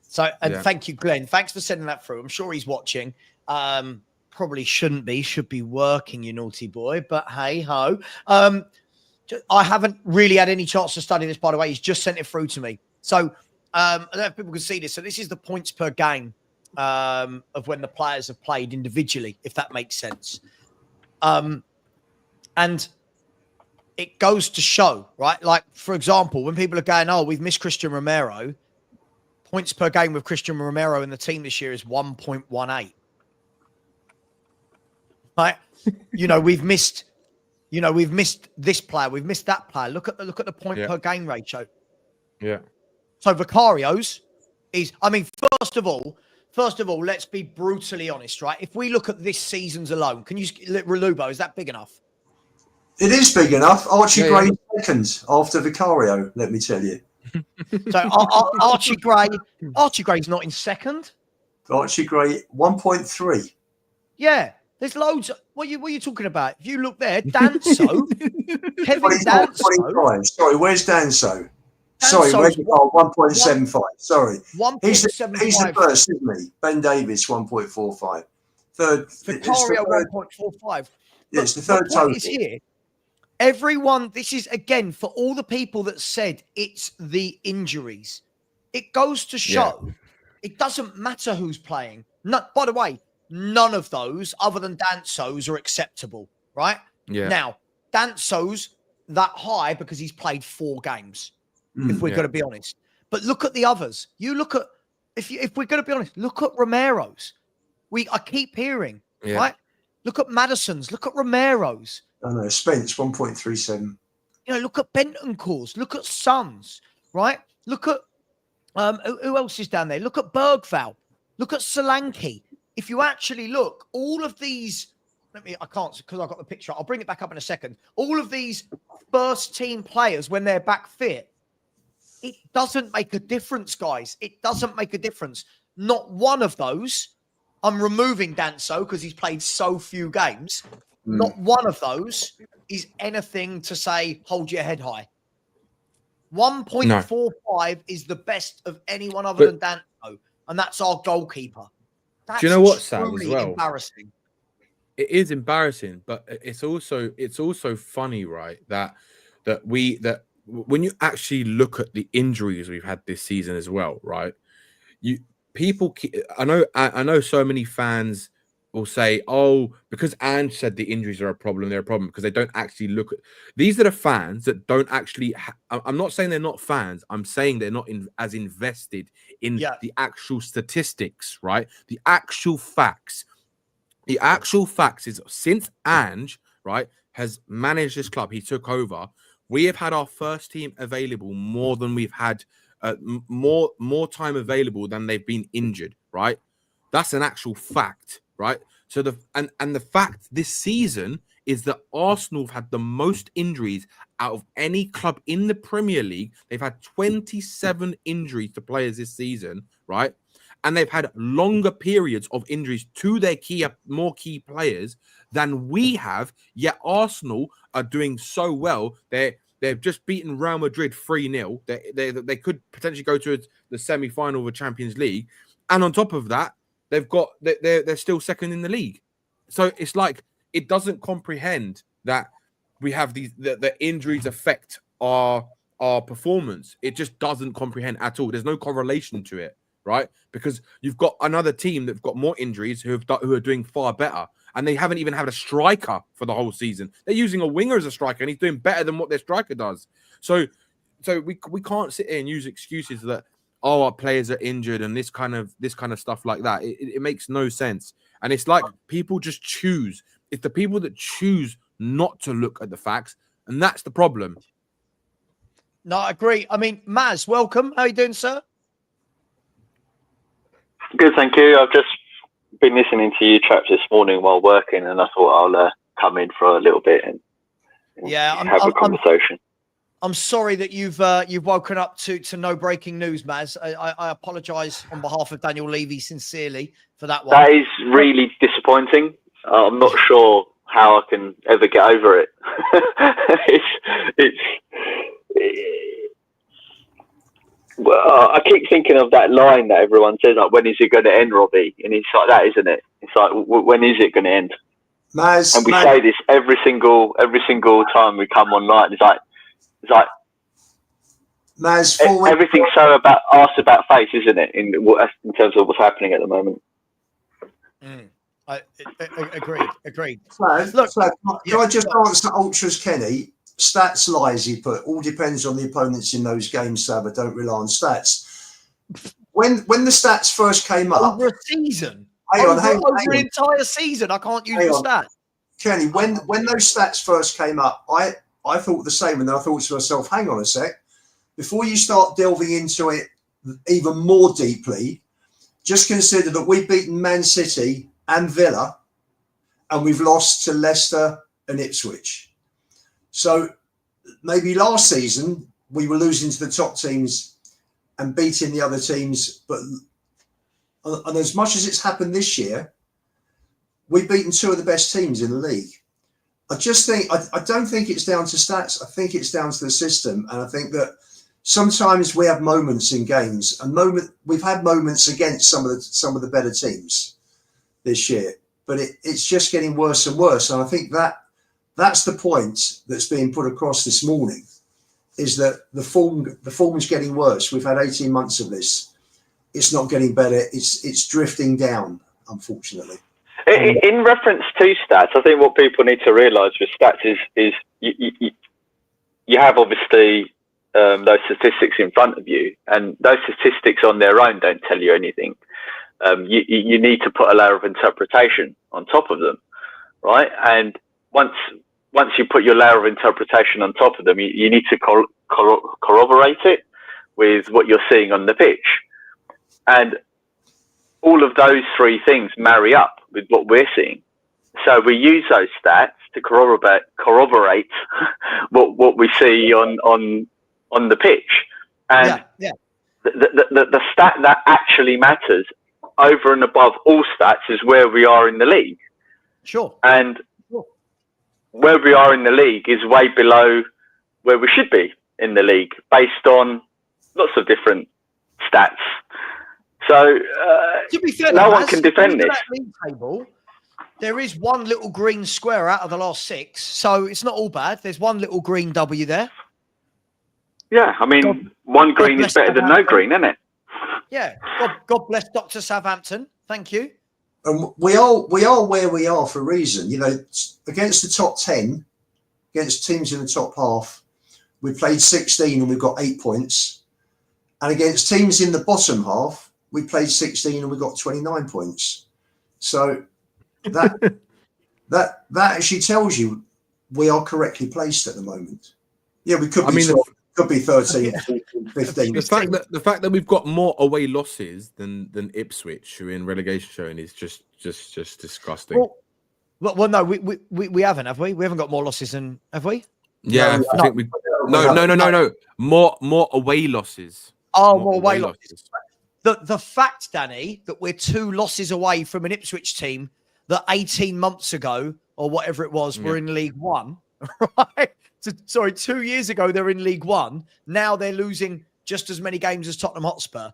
Speaker 1: So, and thank you, Glenn. Thanks for sending that through. I'm sure he's watching. Probably shouldn't be, should be working, you naughty boy, but hey ho. I haven't really had any chance to study this, by the way. He's just sent it through to me. So I don't know if people can see this. So this is the points per game of when the players have played individually, if that makes sense. And it goes to show, right? Like, for example, when people are going, oh, we've missed Christian Romero, points per game with Christian Romero in the team this year is 1.18. Right? We've missed this player, we've missed that player. Look at the point per game ratio.
Speaker 4: Yeah.
Speaker 1: So Vicario's is, I mean, first of all, let's be brutally honest, right? If we look at this season's alone, can you, Relubo, is that big enough?
Speaker 2: It is big enough. Archie Gray second after Vicario, let me tell you.
Speaker 1: So Archie Gray's not in second.
Speaker 2: Archie Gray 1.3.
Speaker 1: Yeah. There's loads. What are you talking about? If you look there, Danso, Kevin Danso.
Speaker 2: 25. Sorry, where's Danso? Sorry, where's 1.75? Sorry.
Speaker 1: 1.75.
Speaker 2: He's the first, isn't he? Ben Davis, 1.45. Third.
Speaker 1: Vicario, 1.45.
Speaker 2: It's the third total.
Speaker 1: Here. Everyone, this is, again, for all the people that said it's the injuries. It goes to show it doesn't matter who's playing. No, by the way, none of those, other than Danso's, are acceptable, right? Yeah. Now, Danso's that high because he's played 4 games, if we're going to be honest. But look at the others. You look at, if we're going to be honest, look at Romero's. I keep hearing, right? Look at Madison's. Look at Romero's.
Speaker 2: I know, Spence, 1.37.
Speaker 1: Look at Bentancur's. Look at Sons, right? Look at, who else is down there? Look at Bergval. Look at Solanke. If you actually look, all of these, I can't because I've got the picture. I'll bring it back up in a second. All of these first team players, when they're back fit, it doesn't make a difference, guys. It doesn't make a difference. Not one of those. I'm removing Danso because he's played so few games. Not one of those is anything to say, hold your head high. 1.45 is the best of anyone other than Danso, and that's our goalkeeper. That's
Speaker 4: do you know what, Sam? As well,
Speaker 1: embarrassing.
Speaker 4: It is embarrassing, but it's also funny, right? That when you actually look at the injuries we've had this season as well, right? I know so many fans will say, oh, because Ange said the injuries are a problem, they're a problem because they don't actually look at. These are the fans that don't actually. I'm not saying they're not fans. I'm saying they're not as invested in the actual statistics, right? The actual facts. The actual facts is since Ange, right, has managed this club, he took over. We have had our first team available more than we've had. More time available than they've been injured, right? That's an actual fact, right? So the fact this season is that Arsenal have had the most injuries out of any club in the Premier League. They've had 27 injuries to players this season, right? And they've had longer periods of injuries to their more key players than we have. Yet Arsenal are doing so well. They've just beaten Real Madrid 3-0. They could potentially go to the semi-final of the Champions League, and on top of that, they're still second in the league. So it's like it doesn't comprehend that we have the injuries affect our performance. It just doesn't comprehend at all. There's no correlation to it, right? Because you've got another team that've got more injuries who are doing far better, and they haven't even had a striker for the whole season. They're using a winger as a striker, and he's doing better than what their striker does. So we can't sit here and use excuses that our players are injured and this kind of stuff like that. It makes no sense. And it's like people just choose. It's the people that choose not to look at the facts, and that's the problem.
Speaker 1: No, I agree. I mean, Maz, welcome. How are you doing, sir?
Speaker 5: Good, thank you. I've just been listening to you chaps this morning while working, and I thought I'll come in for a little bit and have a conversation.
Speaker 1: I'm sorry that you've woken up to no breaking news, Maz. I apologise on behalf of Daniel Levy sincerely for that one.
Speaker 5: That is really disappointing. I'm not sure how I can ever get over it. Well, I keep thinking of that line that everyone says, like, when is it going to end, Robbie? And it's like that, isn't it? It's like, when is it going to end?
Speaker 2: Maz,
Speaker 5: and we say this every single time we come online. It's like
Speaker 2: Maz,
Speaker 5: everything's so about face, isn't it? In terms of what's happening at the moment.
Speaker 1: I agreed.
Speaker 2: Look, can I just answer Ultras Kenny? Stats lies, he put. All depends on the opponents in those games, Savva. Don't rely on stats. When the stats first came up,
Speaker 1: over a season,
Speaker 2: over
Speaker 1: an entire season, I can't use the stats.
Speaker 2: Kenny, when those stats first came up, I thought the same, and then I thought to myself, hang on a sec, before you start delving into it even more deeply, just consider that we've beaten Man City and Villa, and we've lost to Leicester and Ipswich. So maybe last season we were losing to the top teams and beating the other teams, but and as much as it's happened this year, we've beaten two of the best teams in the league. I just think I don't think it's down to stats. I think it's down to the system, and I think that sometimes we have moments in games, and we've had moments against some of the better teams this year, but it's just getting worse and worse. And I think that's the point that's being put across this morning, is that the form is getting worse. We've had 18 months of this. It's not getting better. It's drifting down, unfortunately.
Speaker 5: In reference to stats, I think what people need to realise with stats is you have obviously those statistics in front of you, and those statistics on their own don't tell you anything. You need to put a layer of interpretation on top of them, right? And once you put your layer of interpretation on top of them, you need to corroborate it with what you're seeing on the pitch. And all of those three things marry up with what we're seeing. So we use those stats to corroborate what we see on the pitch. And the stat that actually matters over and above all stats is where we are in the league.
Speaker 1: Sure.
Speaker 5: And where we are in the league is way below where we should be in the league based on lots of different stats. So
Speaker 1: to be fair,
Speaker 5: no one can defend this.
Speaker 1: League table, there is one little green square out of the last 6, so it's not all bad. There's one little green W there.
Speaker 5: Yeah, I mean, one green is better than no green, isn't it?
Speaker 1: Yeah. God bless Dr. Southampton. Thank you.
Speaker 2: And we are where we are for a reason. You know, against the top 10, against teams in the top half, we played 16 and we've got 8 points. And against teams in the bottom half, we played 16 and we got 29 points. So that actually tells you we are correctly placed at the moment. Yeah, we could be 12, could be 13, 14, 15.
Speaker 4: The fact that we've got more away losses than Ipswich, who are in relegation zone, is just disgusting.
Speaker 1: Well, no, we haven't, have we? We haven't got more losses than, have we?
Speaker 4: Yeah, I think we. No. More away losses.
Speaker 1: Oh, more away losses. The fact, Danny, that we're 2 losses away from an Ipswich team that 18 months ago or whatever it was were in League One, right? Sorry, 2 years ago they're in League One. Now they're losing just as many games as Tottenham Hotspur.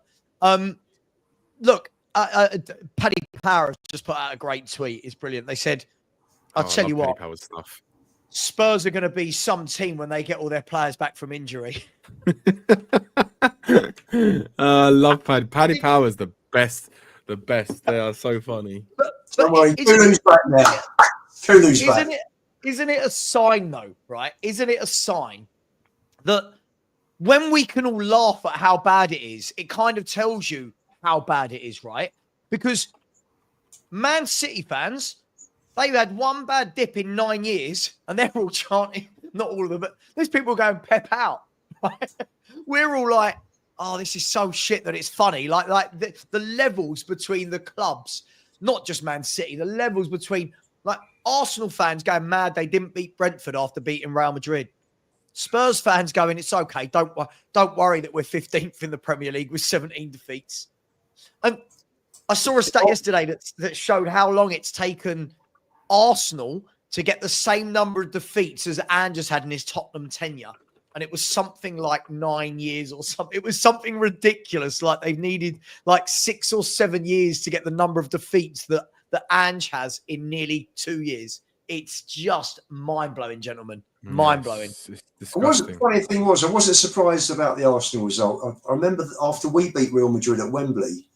Speaker 1: Look, Paddy Power has just put out a great tweet. It's brilliant. They said, I'll tell you what,
Speaker 4: stuff.
Speaker 1: Spurs are going to be some team when they get all their players back from injury.
Speaker 4: I love Paddy. Paddy Power's the best. The best. They are so funny.
Speaker 1: But
Speaker 2: Don't worry, Kulu's back now. Kulu's back.
Speaker 1: Isn't it a sign, though, right? Isn't it a sign that when we can all laugh at how bad it is, it kind of tells you how bad it is, right? Because Man City fans, they've had one bad dip in 9 years, and they're all chanting, not all of them, but there's people going Pep out. Right? We're all like, oh, this is so shit that it's funny. Like the levels between the clubs, not just Man City, the levels between like Arsenal fans going mad they didn't beat Brentford after beating Real Madrid. Spurs fans going, it's okay. Don't worry that we're 15th in the Premier League with 17 defeats. And I saw a stat yesterday that showed how long it's taken Arsenal to get the same number of defeats as Ange has had in his Tottenham tenure. And it was something like 9 years or something. It was something ridiculous. Like they've needed like 6 or 7 years to get the number of defeats that Ange has in nearly 2 years. It's just mind-blowing, gentlemen. Mind-blowing.
Speaker 2: The funny thing was, I wasn't surprised about the Arsenal result. I remember after we beat Real Madrid at Wembley,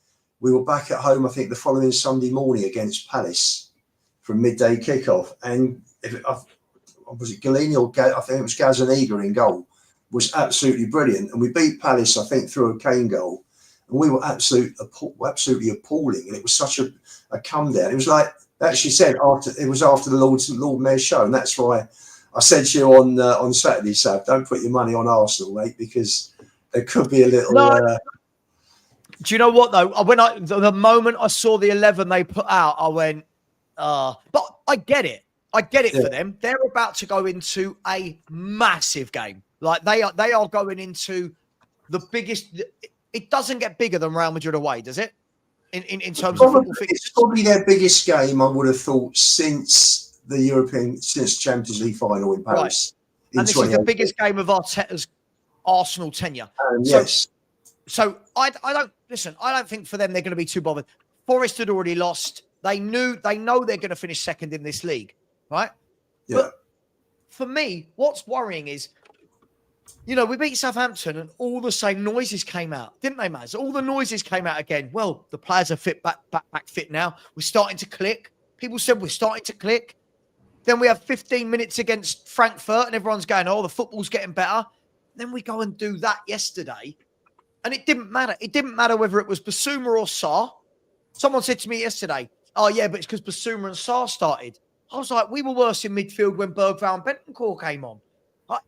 Speaker 2: we were back at home, I think, the following Sunday morning against Palace from midday kickoff. And was it Galini or I think it was Gazzaniga in goal, was absolutely brilliant. And we beat Palace, I think, through a Kane goal. And we were absolutely appalling. And it was such a come down. It was like, actually said, after the Lord Mayor's show. And that's why I said to you on Saturday, Sav, don't put your money on Arsenal, mate, because there could be a little...
Speaker 1: Do you know what, though? When the moment I saw the 11 they put out, I went, but I get it. I get it for them. They're about to go into a massive game. Like they are going into the biggest. It doesn't get bigger than Real Madrid away, does it? In terms of football fixtures? It's
Speaker 2: probably their biggest game, I would have thought, since Champions League final in Paris.
Speaker 1: Right. And this is the biggest game of Arteta's Arsenal tenure.
Speaker 2: Yes.
Speaker 1: So I don't think for them they're going to be too bothered. Forest had already lost. They know they're going to finish second in this league, right?
Speaker 2: Yeah.
Speaker 1: But for me, what's worrying is, we beat Southampton and all the same noises came out, didn't they, Maz? All the noises came out again. Well, the players are back fit now. We're starting to click. People said we're starting to click. Then we have 15 minutes against Frankfurt and everyone's going, oh, the football's getting better. Then we go and do that yesterday. And it didn't matter. It didn't matter whether it was Basuma or Sarr. Someone said to me yesterday, oh, yeah, but it's because Basuma and Sarr started. I was like, we were worse in midfield when Bergvall and Bentancur came on.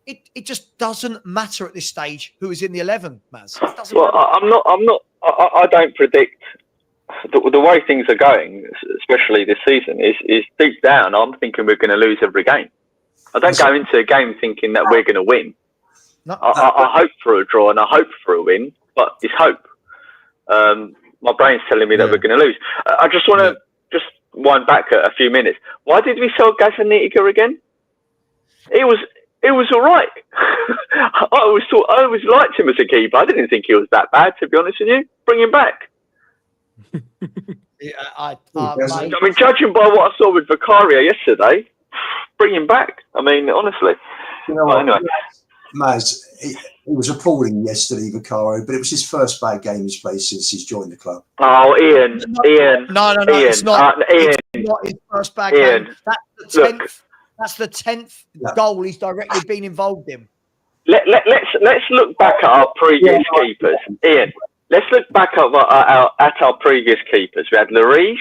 Speaker 1: It just doesn't matter at this stage who is in the 11, Maz.
Speaker 5: Well, I don't predict the way things are going, especially this season, is deep down, I'm thinking we're going to lose every game. I don't go into a game thinking that we're going to win.
Speaker 1: No,
Speaker 5: I hope for a draw and I hope for a win, but it's hope. My brain's telling me that we're going to lose. I just want to just wind back a few minutes. Why did we sell Gazzaniga again? It was all right. I always liked him as a keeper. I didn't think he was that bad, to be honest with you. Bring him back.
Speaker 1: I
Speaker 5: mean, judging by what I saw with Vicario yesterday, bring him back. I mean, honestly. Anyway.
Speaker 2: Maz, it was appalling yesterday, Vicario, but it was his first bad game he's played since he's joined the club.
Speaker 5: Oh, Ian.
Speaker 1: No,
Speaker 5: Ian,
Speaker 1: it's not.
Speaker 5: Ian,
Speaker 1: it's not his first bad game. That's the 10th. That's the 10th goal he's directly been involved in.
Speaker 5: Let's look back at our previous keepers, Ian. Let's look back at our previous keepers. We had Lloris,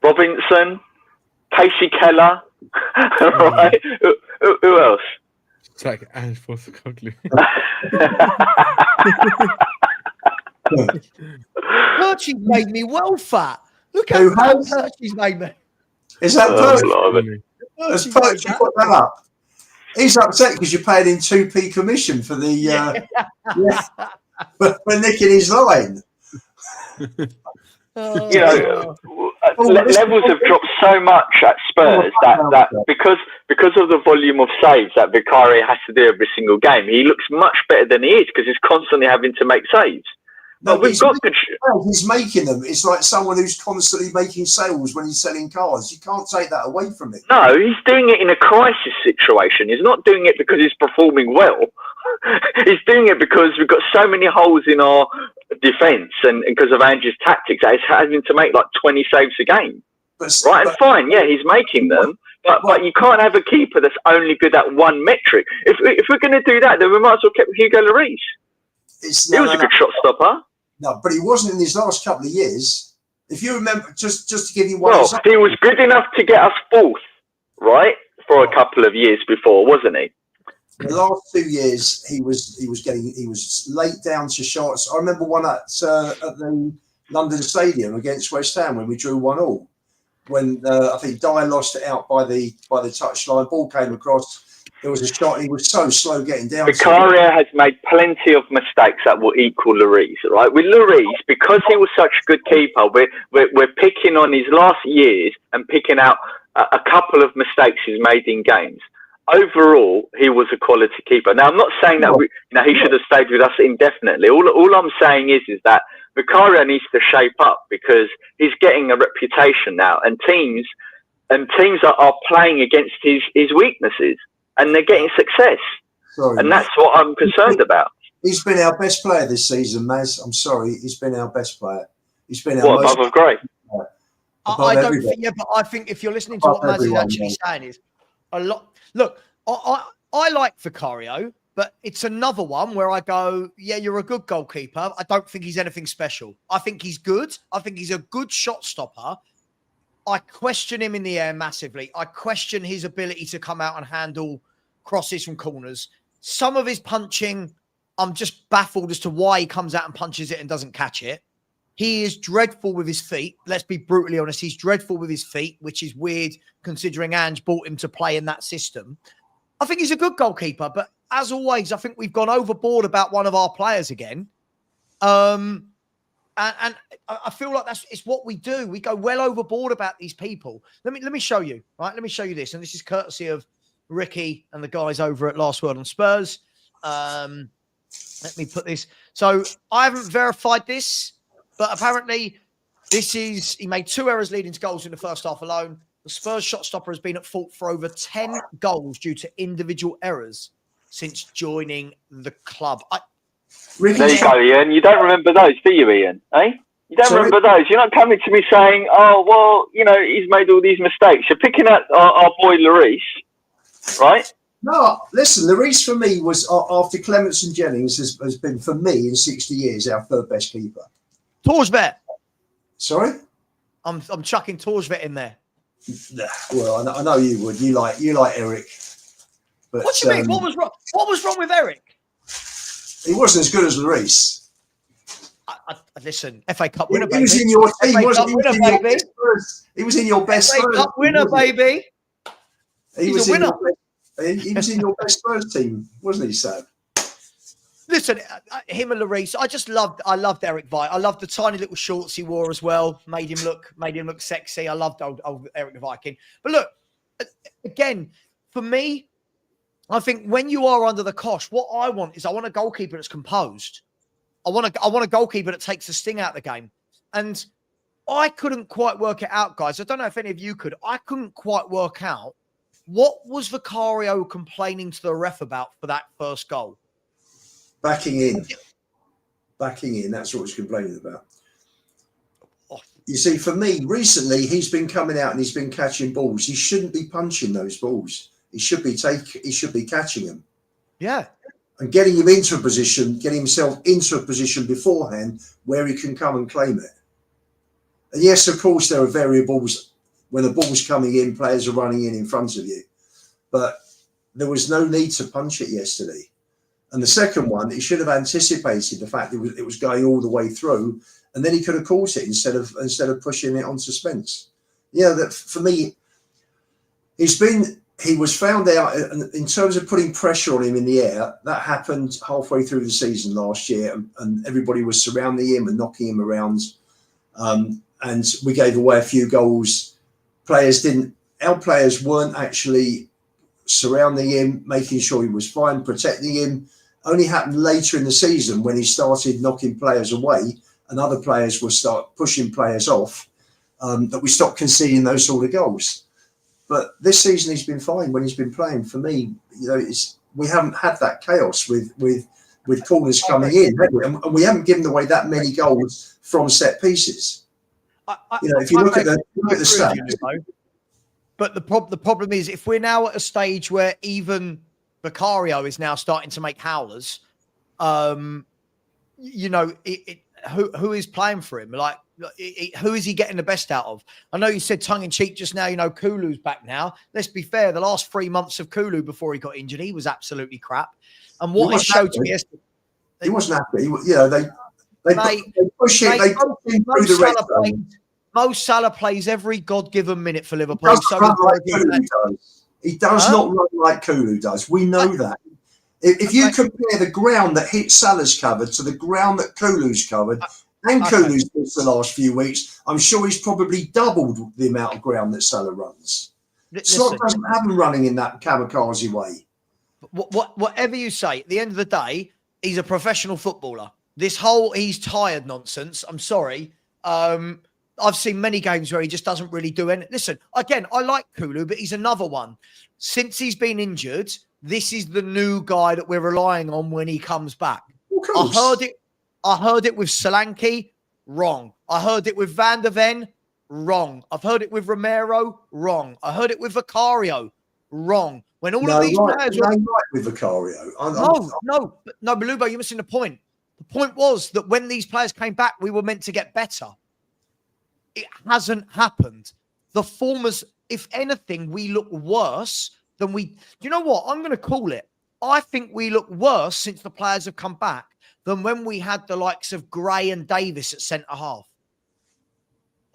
Speaker 5: Robinson, Casey Keller. Right? Who else?
Speaker 4: It's like angepostecoglou.
Speaker 1: Perchy's made me well fat. Look how fat Perchy's made me.
Speaker 2: Is that Perchy? Has Perchy put that up? He's upset because you're paying him 2p commission for the for nicking his line.
Speaker 5: You know, levels have dropped so much at Spurs that because of the volume of saves that Vicario has to do every single game, he looks much better than he is because he's constantly having to make saves.
Speaker 2: No, but he's making them. It's like someone who's constantly making sales when he's selling cars. You can't take that away from it.
Speaker 5: No, he's doing it in a crisis situation. He's not doing it because he's performing well. He's doing it because we've got so many holes in our defence and because of Ange's tactics that he's having to make like 20 saves a game. And fine, yeah, he's making them, but you can't have a keeper that's only good at one metric. If we're going to do that, then we might as well keep Hugo Lloris. He was a good shot stopper.
Speaker 2: No, but he wasn't in his last couple of years. If you remember, just to give you one example.
Speaker 5: He was good enough to get us fourth, right, for a couple of years before, wasn't he?
Speaker 2: The last 2 years, he was late down to shots. I remember one at the London Stadium against West Ham when we drew 1-1. When I think Dyer lost it out by the touchline, ball came across. There was a shot. He was so slow getting down.
Speaker 5: Vicario has made plenty of mistakes that will equal Lloris, right? With Lloris, because he was such a good keeper, we're picking on his last years and picking out a couple of mistakes he's made in games. Overall, he was a quality keeper. Now, I'm not saying that he should have stayed with us indefinitely. All I'm saying is that Vicario needs to shape up because he's getting a reputation now, and teams are playing against his weaknesses. And they're getting success. And that's what I'm concerned about.
Speaker 2: He's been our best player this season, Maz. I'm sorry. He's been our best player. He's been our
Speaker 5: most above Gray?
Speaker 1: I don't think, but I think if you're listening to what Maz is actually saying is a lot. Look, I like Vicario, but it's another one where I go, yeah, you're a good goalkeeper. I don't think he's anything special. I think he's good. I think he's a good shot stopper. I question him in the air massively. I question his ability to come out and handle crosses from corners. Some of his punching, I'm just baffled as to why he comes out and punches it and doesn't catch it. He is dreadful with his feet. Let's be brutally honest. He's dreadful with his feet, which is weird considering Ange brought him to play in that system. I think he's a good goalkeeper, but as always, I think we've gone overboard about one of our players again. And I feel like it's what we do. We go well overboard about these people. Let me show you, right? Let me show you this. And this is courtesy of Ricky and the guys over at Last Word on Spurs. Let me put this. So I haven't verified this, but apparently he made 2 errors leading to goals in the first half alone. The Spurs shot stopper has been at fault for over 10 goals due to individual errors since joining the club.
Speaker 5: There you go, Ian. You don't remember those, do you, Ian? Eh? You don't remember those. You're not coming to me saying, oh, well, he's made all these mistakes. You're picking at our boy Lloris, right?
Speaker 2: No, listen, Lloris for me was, after Clements and Jennings, has been, for me, in 60 years, our third best keeper.
Speaker 1: Torsvet.
Speaker 2: Sorry?
Speaker 1: I'm chucking Torsvet in there.
Speaker 2: Well, I know you would. You like Eric. But,
Speaker 1: what do you mean? What was wrong with Eric?
Speaker 2: He wasn't as good as Lloris.
Speaker 1: Listen, FA Cup winner, baby.
Speaker 2: He was in your team, wasn't he?
Speaker 1: He was in your best
Speaker 2: FA
Speaker 1: Cup winner, baby.
Speaker 2: He was a winner. He was in your best Spurs team, wasn't he, Sam?
Speaker 1: Listen, him and Lloris, I loved Eric Vite. I loved the tiny little shorts he wore as well. Made him look sexy. I loved old Eric the Viking. But look, again, for me, I think when you are under the cosh, what I want a goalkeeper that's composed. I want a goalkeeper that takes the sting out of the game. And I couldn't quite work it out, guys. I don't know if any of you could. I couldn't quite work out what was Vicario complaining to the ref about for that first goal.
Speaker 2: Backing in. That's what he's complaining about. You see, for me, recently he's been coming out and he's been catching balls. He shouldn't be punching those balls. He should be catching them. Yeah. And getting himself into a position beforehand where he can come and claim it. And yes, of course, there are variables when the ball's coming in, players are running in front of you. But there was no need to punch it yesterday. And the second one, he should have anticipated the fact that it was going all the way through, and then he could have caught it instead of pushing it onto Spence. That for me, he was found out in terms of putting pressure on him in the air. That happened halfway through the season last year, and everybody was surrounding him and knocking him around. and we gave away a few goals. Our players weren't actually surrounding him, making sure he was fine, protecting him. Only happened later in the season when he started knocking players away and other players will start pushing players off, that we stopped conceding those sort of goals. But this season he's been fine when he's been playing. For me, we haven't had that chaos with corners coming in, and we haven't given away that many goals from set pieces. If you look at the stats.
Speaker 1: But the problem is, if we're now at a stage where even Vicario is now starting to make howlers, who is playing for him? Like, who is he getting the best out of? I know you said tongue in cheek just now, Kulu's back now. Let's be fair. The last 3 months of Kulu before he got injured, he was absolutely crap. And what he showed to me yesterday,
Speaker 2: he wasn't happy. They push him. They push him through the red zone.
Speaker 1: Mo Salah plays every God-given minute for Liverpool.
Speaker 2: He does not run like Kulu does. We know that. If you compare the ground that Salah's covered to the ground that Kulu's covered, and Kulu's missed the last few weeks, I'm sure he's probably doubled the amount of ground that Salah runs. Slot doesn't have him running in that kamikaze way.
Speaker 1: Whatever you say, at the end of the day, he's a professional footballer. This whole he's tired nonsense, I'm sorry. I've seen many games where he just doesn't really do anything. Listen, again, I like Kulu, but he's another one. Since he's been injured, this is the new guy that we're relying on when he comes back. I heard it with Solanke, wrong. I heard it with Van der Ven, wrong. I've heard it with Romero, wrong. I heard it with Vicario, wrong. When all of these players were
Speaker 2: right with Vicario.
Speaker 1: But Lubo, you're missing the point. The point was that when these players came back, we were meant to get better. It hasn't happened. The formers, if anything, we look worse than we... You know what? I'm going to call it. I think we look worse since the players have come back than when we had the likes of Gray and Davis at centre-half.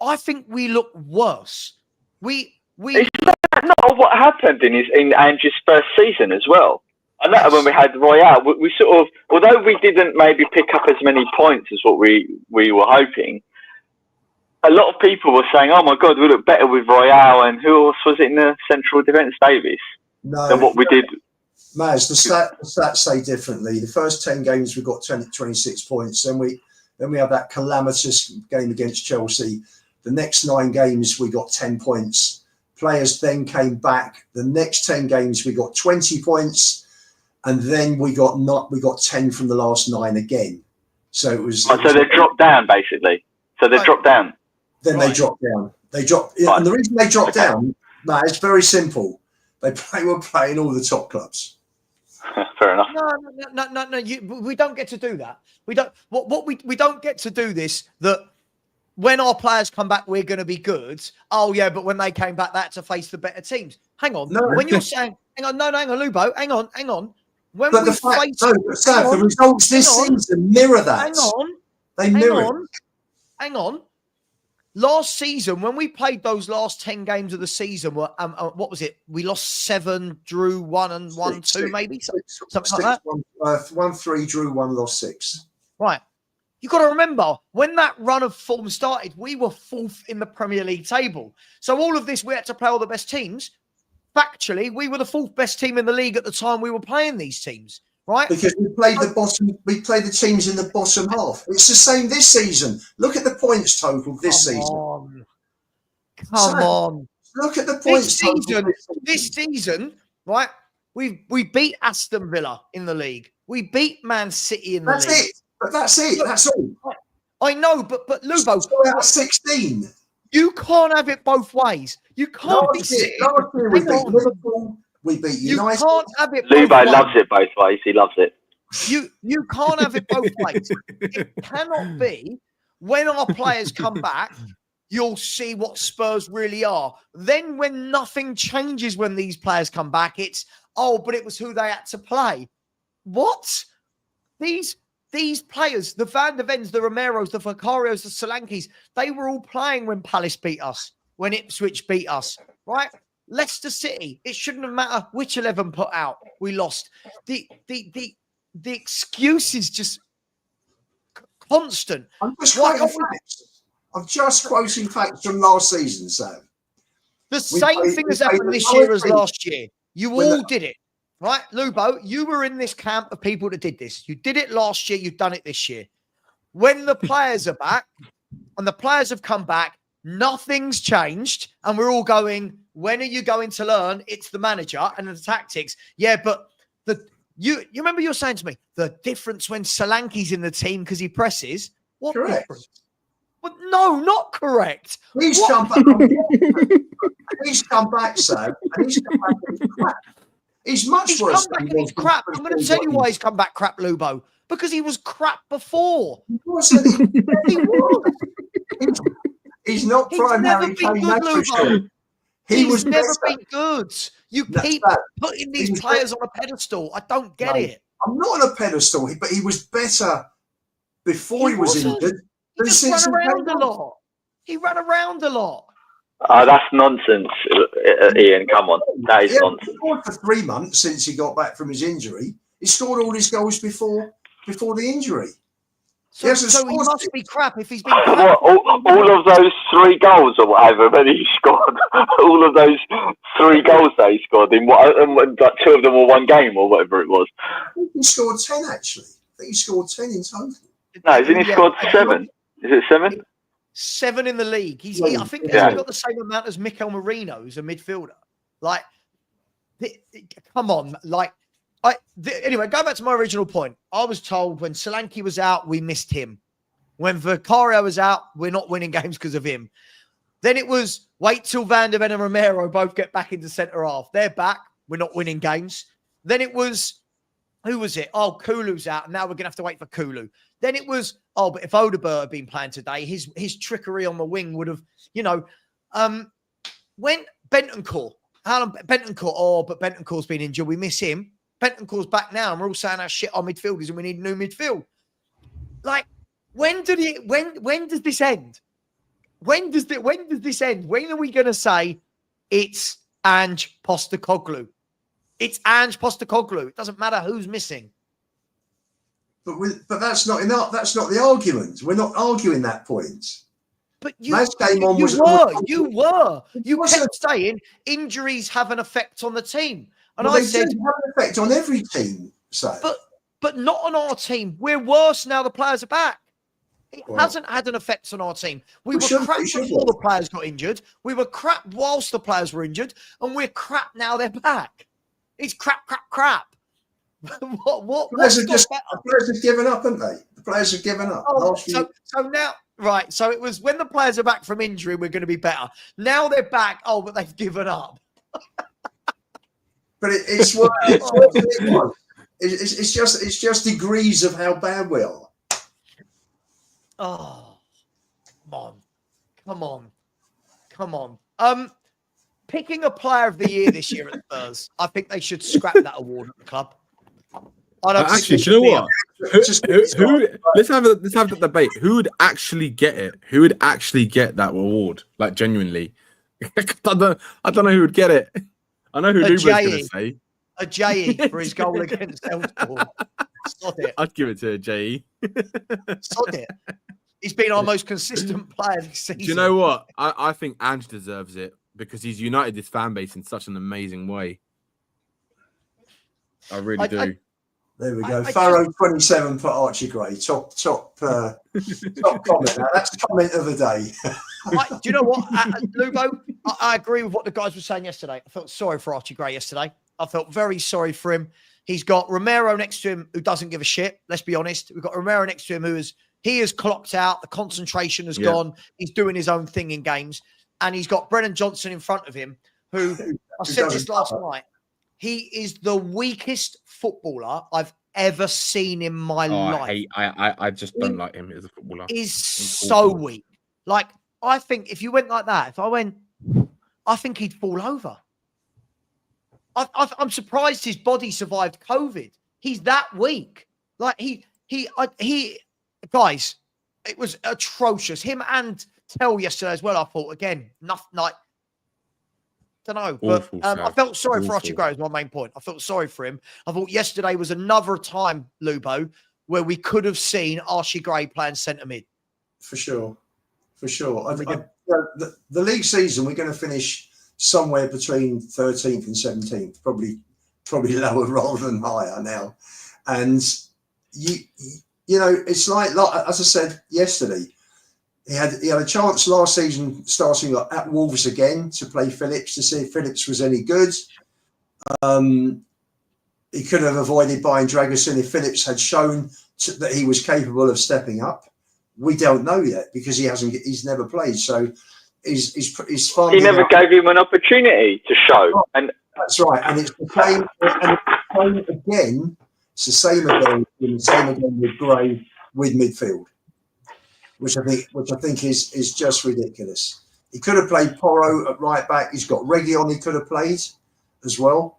Speaker 1: I think we look worse. Is
Speaker 5: that not what happened in Ange's first season as well? I know when we had Royale, we sort of... Although we didn't maybe pick up as many points as what we were hoping, a lot of people were saying, "Oh my God, we look better with Royale." And who else was it in the central defence, Davis? Than what we did.
Speaker 2: Maz, the stats say differently. The first 10 games we got 26 points. Then we had that calamitous game against Chelsea. The next 9 games we got 10 points. Players then came back. The next 10 games we got 20 points, and then we got 10 from the last 9 again. So it was.
Speaker 5: So they dropped down basically. They dropped down.
Speaker 2: Then they dropped down. And the reason they dropped down, Matt, it's very simple. They were playing all the top clubs.
Speaker 5: Fair enough.
Speaker 1: No. We don't get to do that. We don't. We don't get to do this. That when our players come back, we're going to be good. Oh yeah, but when they came back, they had to face the better teams. Hang on. No. When you're saying, hang on, Lubo. Hang on. When
Speaker 2: but
Speaker 1: we
Speaker 2: the results this season mirror that.
Speaker 1: Hang on.
Speaker 2: They mirror.
Speaker 1: Hang on. Last season, when we played those last 10 games of the season, what was it? We lost 7, drew 1 and won 2, maybe? Something like that?
Speaker 2: 1-3, drew 1, lost 6.
Speaker 1: Right. You've got to remember, when that run of form started, we were 4th in the Premier League table. So all of this, we had to play all the best teams. Factually, we were the 4th best team in the league at the time we were playing these teams. Right?
Speaker 2: Because we played the teams in the bottom half. It's the same this season. Look at the points total this season.
Speaker 1: Come on.
Speaker 2: Look at the points total.
Speaker 1: This season, right? We beat Aston Villa in the league. We beat Man City in the league.
Speaker 2: That's it. But that's it. That's all.
Speaker 1: I know, but Lubo,
Speaker 2: out of 16.
Speaker 1: You can't have it both ways. You can't be sitting.
Speaker 2: Last year we beat Liverpool. We beat United.
Speaker 1: You can't have it both
Speaker 5: Lubo
Speaker 1: ways.
Speaker 5: loves it both ways. He loves it.
Speaker 1: You can't have it both ways. It cannot be when our players come back, you'll see what Spurs really are. Then when nothing changes when these players come back, it's, but it was who they had to play. What? These players, the Van der Vens, the Romeros, the Vicarios, the Solankis, they were all playing when Palace beat us, when Ipswich beat us, right? Leicester City, it shouldn't have mattered which 11 put out. We lost. The excuse is just constant.
Speaker 2: I'm just quoting facts. I'm just quoting facts from last season, Sam.
Speaker 1: The same thing has happened this year as last year. You all did it, right? Lubo, you were in this camp of people that did this. You did it last year. You've done it this year. When the players are back and the players have come back, nothing's changed. And we're all going, when are you going to learn? It's the manager and the tactics. Yeah, but you remember you were saying to me, the difference when Solanke's in the team because he presses. What difference? But no, not correct.
Speaker 2: He's come back. He's come back, Sam. And he's come back and he's crap. He's much worse.
Speaker 1: Come back and he's crap. I'm going to tell you why he's come back crap, Lubo. Because he was crap before.
Speaker 2: He wasn't.
Speaker 1: He was.
Speaker 2: He's not primary playing natural.
Speaker 1: He's never been good. You keep putting these players on a pedestal. I don't get it.
Speaker 2: I'm not on a pedestal, but he was better before he was injured.
Speaker 1: He just ran around a lot. He ran around a lot.
Speaker 5: That's nonsense, Ian. Come on. That is nonsense.
Speaker 2: He scored for 3 months since he got back from his injury. He scored all his goals before the injury.
Speaker 1: So he must be crap if he's been
Speaker 5: crap. All of those 3 goals or whatever that he scored, all of those 3 goals that he scored in like 2 of them were 1 game or whatever it was.
Speaker 2: I think he scored 10 actually. I think he scored 10 in total.
Speaker 5: No, hasn't he scored 7? Is it 7?
Speaker 1: 7 in the league. I think he's got the same amount as Mikel Merino, who's a midfielder. Like, come on, like. Anyway, going back to my original point, I was told when Solanke was out, we missed him. When Vicario was out, we're not winning games because of him. Then it was wait till Van der Ven and Romero both get back into centre half. They're back. We're not winning games. Then it was, who was it? Oh, Kulu's out. Now we're going to have to wait for Kulu. Then it was, oh, but if Odegaard had been playing today, his trickery on the wing would have, when Bentancur, but Bentancur's been injured. We miss him. Bentancur's back now, and we're all saying how shit our midfielders and we need new midfield. Like, when does this end? When does this end? When are we going to say it's Ange Postecoglou? It's Ange Postecoglou. It doesn't matter who's missing.
Speaker 2: But that's not enough. That's not the argument. We're not arguing that point.
Speaker 1: But you were. You kept saying injuries have an effect on the team. And I said,
Speaker 2: have an effect on every team. So,
Speaker 1: but not on our team. We're worse now. The players are back. It hasn't had an effect on our team. We were crap before the players got injured. We were crap whilst the players were injured, and we're crap now. They're back. It's crap. What?
Speaker 2: The players have given up, haven't they? The players have given up.
Speaker 1: So now, right? So it was when the players are back from injury, we're going to be better. Now they're back. Oh, but they've given up.
Speaker 2: But it's just degrees of how bad we are.
Speaker 1: Oh, come on. Picking a player of the year this year at Spurs, I think they should scrap that award at the club. I don't
Speaker 4: actually, do you know what? Who, let's have the debate. Who would actually get it? Who would actually get that award? Like genuinely, I don't know who would get it. I know who Luba's going to say.
Speaker 1: A J.E. for his goal against Elfsborg. Sod it.
Speaker 4: I'd give it to a J.E.
Speaker 1: Sod it. He's been our most consistent player this season.
Speaker 4: Do you know what? I think Ange deserves it because he's united this fan base in such an amazing way. I really do.
Speaker 2: There we go. Faro 27 for Archie Gray. Top comment. Now. That's the comment of the day.
Speaker 1: Do you know what, Lubo? I agree with what the guys were saying yesterday. I felt sorry for Archie Gray yesterday. I felt very sorry for him. He's got Romero next to him who doesn't give a shit. Let's be honest. We've got Romero next to him he has clocked out. The concentration has gone. He's doing his own thing in games. And he's got Brennan Johnson in front of him who, I said this last night, he is the weakest footballer I've ever seen in my life.
Speaker 4: I just don't like him as a footballer.
Speaker 1: He's so weak. Like, I think if you went like that, I think he'd fall over. I'm surprised his body survived COVID. He's that weak. Like guys, it was atrocious. Him and Tell yesterday as well. I thought again, nothing like. Don't know, but I felt sorry for Archie Gray. Is my main point. I felt sorry for him. I thought yesterday was another time, Lubo, where we could have seen Archie Gray playing centre mid.
Speaker 2: For sure. for sure. The league season, we're going to finish somewhere between 13th and 17th, probably lower rather than higher now. And you know, it's like as I said yesterday, he had a chance last season starting at Wolves again to play Phillips to see if Phillips was any good. He could have avoided buying Dragosin if Phillips had shown that he was capable of stepping up. We don't know yet because he's never played. So he's far.
Speaker 5: He never gave him an opportunity to show. And
Speaker 2: that's right. And it's the same. And it's the same again. It's the same again. The same again with Gray with midfield, which I think is just ridiculous. He could have played Porro at right back. He's got Reguilon. He could have played as well.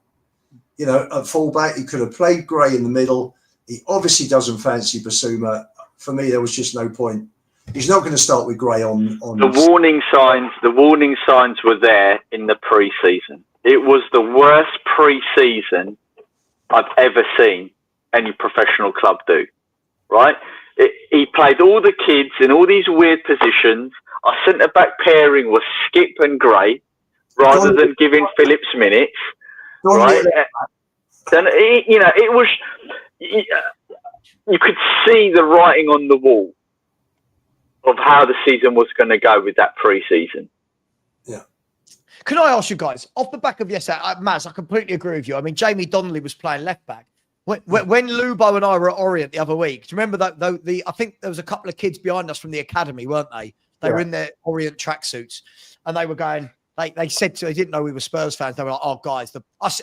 Speaker 2: You know, at fullback, he could have played Gray in the middle. He obviously doesn't fancy Basuma. For me, there was just no point. He's not going to start with Gray on.
Speaker 5: The warning signs were there in the pre-season. It was the worst pre-season I've ever seen any professional club do. Right? He played all the kids in all these weird positions. Our centre-back pairing was Skip and Gray, rather than giving Phillips minutes. Right? Then it was. You could see the writing on the wall of how the season was going to go with that pre-season.
Speaker 2: Yeah.
Speaker 1: Can I ask you guys, off the back of yesterday, Maz, I completely agree with you. I mean, Jamie Donnelly was playing left back. When Lubo and I were at Orient the other week, do you remember that? I think there was a couple of kids behind us from the academy, weren't they? They were in their Orient tracksuits, and they were going. They said they didn't know we were Spurs fans. They were like, "Oh, guys," because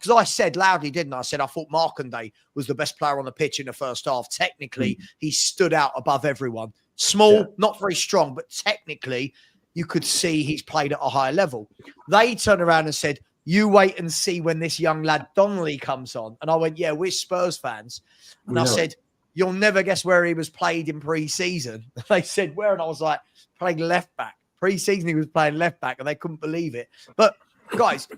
Speaker 1: I said loudly, didn't I? I said I thought Markanday was the best player on the pitch in the first half. Technically, he stood out above everyone. Small, not very strong, but technically, you could see he's played at a higher level. They turned around and said, "You wait and see when this young lad Donnelly comes on." And I went, "Yeah, we're Spurs fans." And I said, "You'll never guess where he was played in pre-season." They said, "Where?" And I was like, "Playing left back." Pre-season, he was playing left back, and they couldn't believe it. But guys,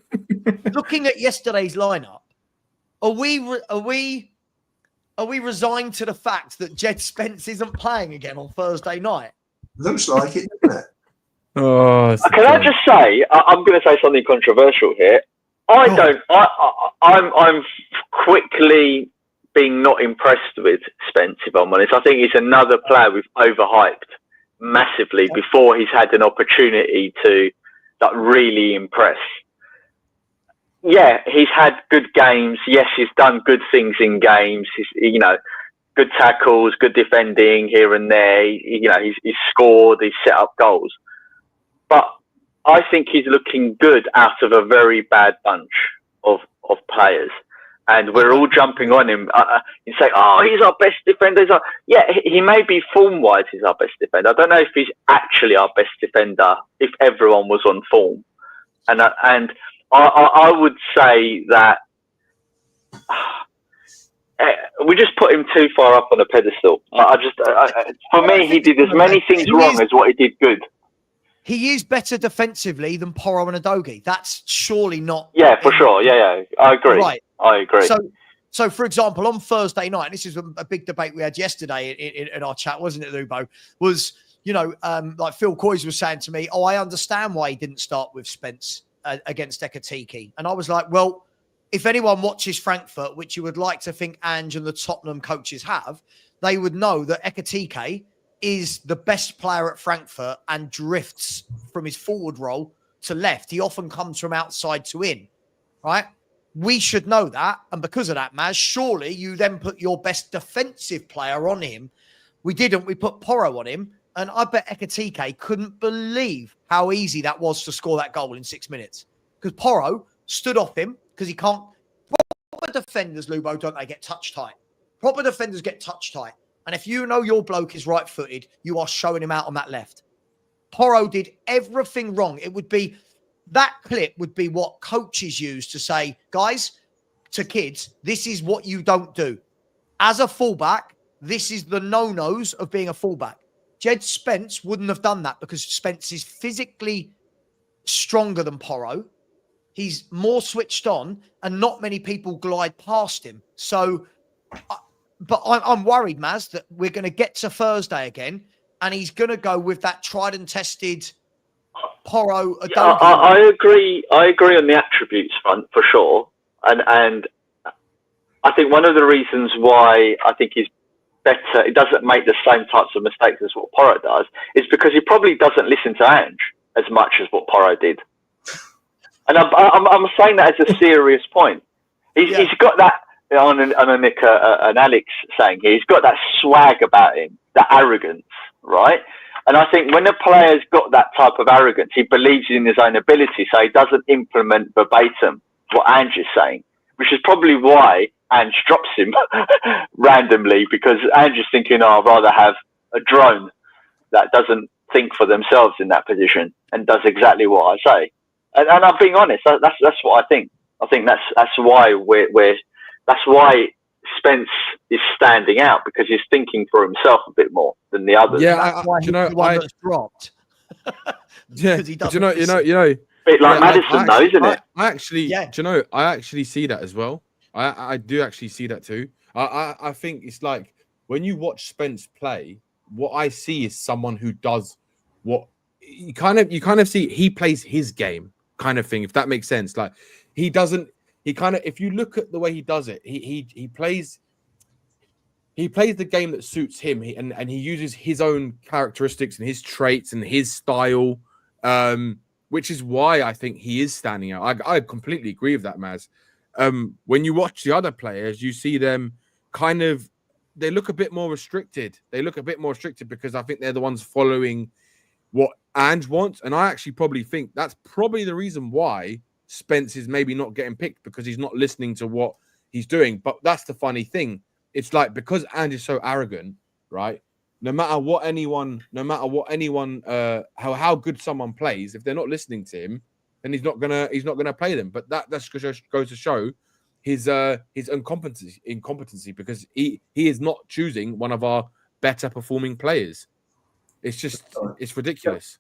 Speaker 1: looking at yesterday's lineup, are we resigned to the fact that Jed Spence isn't playing again on Thursday night?
Speaker 2: Looks like it, doesn't it?
Speaker 4: Oh,
Speaker 5: can I just say, I'm going to say something controversial here. I'm quickly being not impressed with Spence, if I'm honest. I think he's another player we've overhyped massively before he's had an opportunity to really impress. Yeah, he's had good games. Yes, he's done good things in games. He's, good tackles, good defending here and there. He's scored, he's set up goals. But I think he's looking good out of a very bad bunch of players. And we're all jumping on him and saying, "Oh, he's our best defender." He may be form-wise, he's our best defender. I don't know if he's actually our best defender if everyone was on form. And I would say that we just put him too far up on a pedestal. For me, he did as many things wrong as what he did good.
Speaker 1: He is better defensively than Porro and Udogie. That's surely not.
Speaker 5: Yeah, for sure. Yeah. I agree.
Speaker 1: Right.
Speaker 5: I agree.
Speaker 1: So for example, on Thursday night, this is a big debate we had yesterday in our chat, wasn't it, Lubo? Was, like Phil Coys was saying to me, I understand why he didn't start with Spence against Ekatike. And I was like, well, if anyone watches Frankfurt, which you would like to think Ange and the Tottenham coaches have, they would know that Ekatike is the best player at Frankfurt and drifts from his forward role to left. He often comes from outside to in, right? We should know that. And because of that, Maz, surely you then put your best defensive player on him. We didn't. We put Porro on him. And I bet Ekatike couldn't believe how easy that was to score that goal in 6 minutes. Because Porro stood off him because he can't. Proper defenders, Lubo, don't they get touch tight? Proper defenders get touch tight. And if you know your bloke is right-footed, you are showing him out on that left. Porro did everything wrong. That clip would be what coaches use to say, guys, to kids, this is what you don't do. As a fullback, this is the no-nos of being a fullback. Jed Spence wouldn't have done that because Spence is physically stronger than Porro. He's more switched on and not many people glide past him. So, but I'm worried, Maz, that we're going to get to Thursday again and he's going to go with that tried and tested Porro.
Speaker 5: I agree. I agree on the attributes front for sure, and I think one of the reasons why I think he's better, it doesn't make the same types of mistakes as what Porro does, is because he probably doesn't listen to Ange as much as what Porro did. And I'm saying that as a serious point. He's got that, on a Nick and Alex saying here, he's got that swag about him, that arrogance, right? And I think when a player's got that type of arrogance, he believes in his own ability, so he doesn't implement verbatim what Ange is saying, which is probably why Ange drops him randomly, because Ange is thinking, I'd rather have a drone that doesn't think for themselves in that position and does exactly what I say. And I'm being honest, that's what I think. I think that's why that's why Spence is standing out, because he's thinking for himself a bit more than the others.
Speaker 1: Yeah, that's why he's the one that's dropped.
Speaker 4: Yeah, you know.
Speaker 5: Bit like Maddison, though, isn't it?
Speaker 4: I actually see that as well. I do actually see that too. I think it's like when you watch Spence play, what I see is someone who does what you kind of see. He plays his game, kind of thing, if that makes sense. Like if you look at the way he does it, he plays the game that suits him, and he uses his own characteristics and his traits and his style, which is why I think he is standing out. I completely agree with that, Maz. When you watch the other players, you see them they look a bit more restricted. They look a bit more restricted because I think they're the ones following what Ange wants. And I actually probably think that's probably the reason why Spence is maybe not getting picked, because he's not listening to what he's doing. But that's the funny thing. It's like, because Ange is so arrogant, right? No matter how good someone plays, if they're not listening to him, then he's not gonna play them. But that's goes to show his incompetency, because he is not choosing one of our better performing players. It's ridiculous.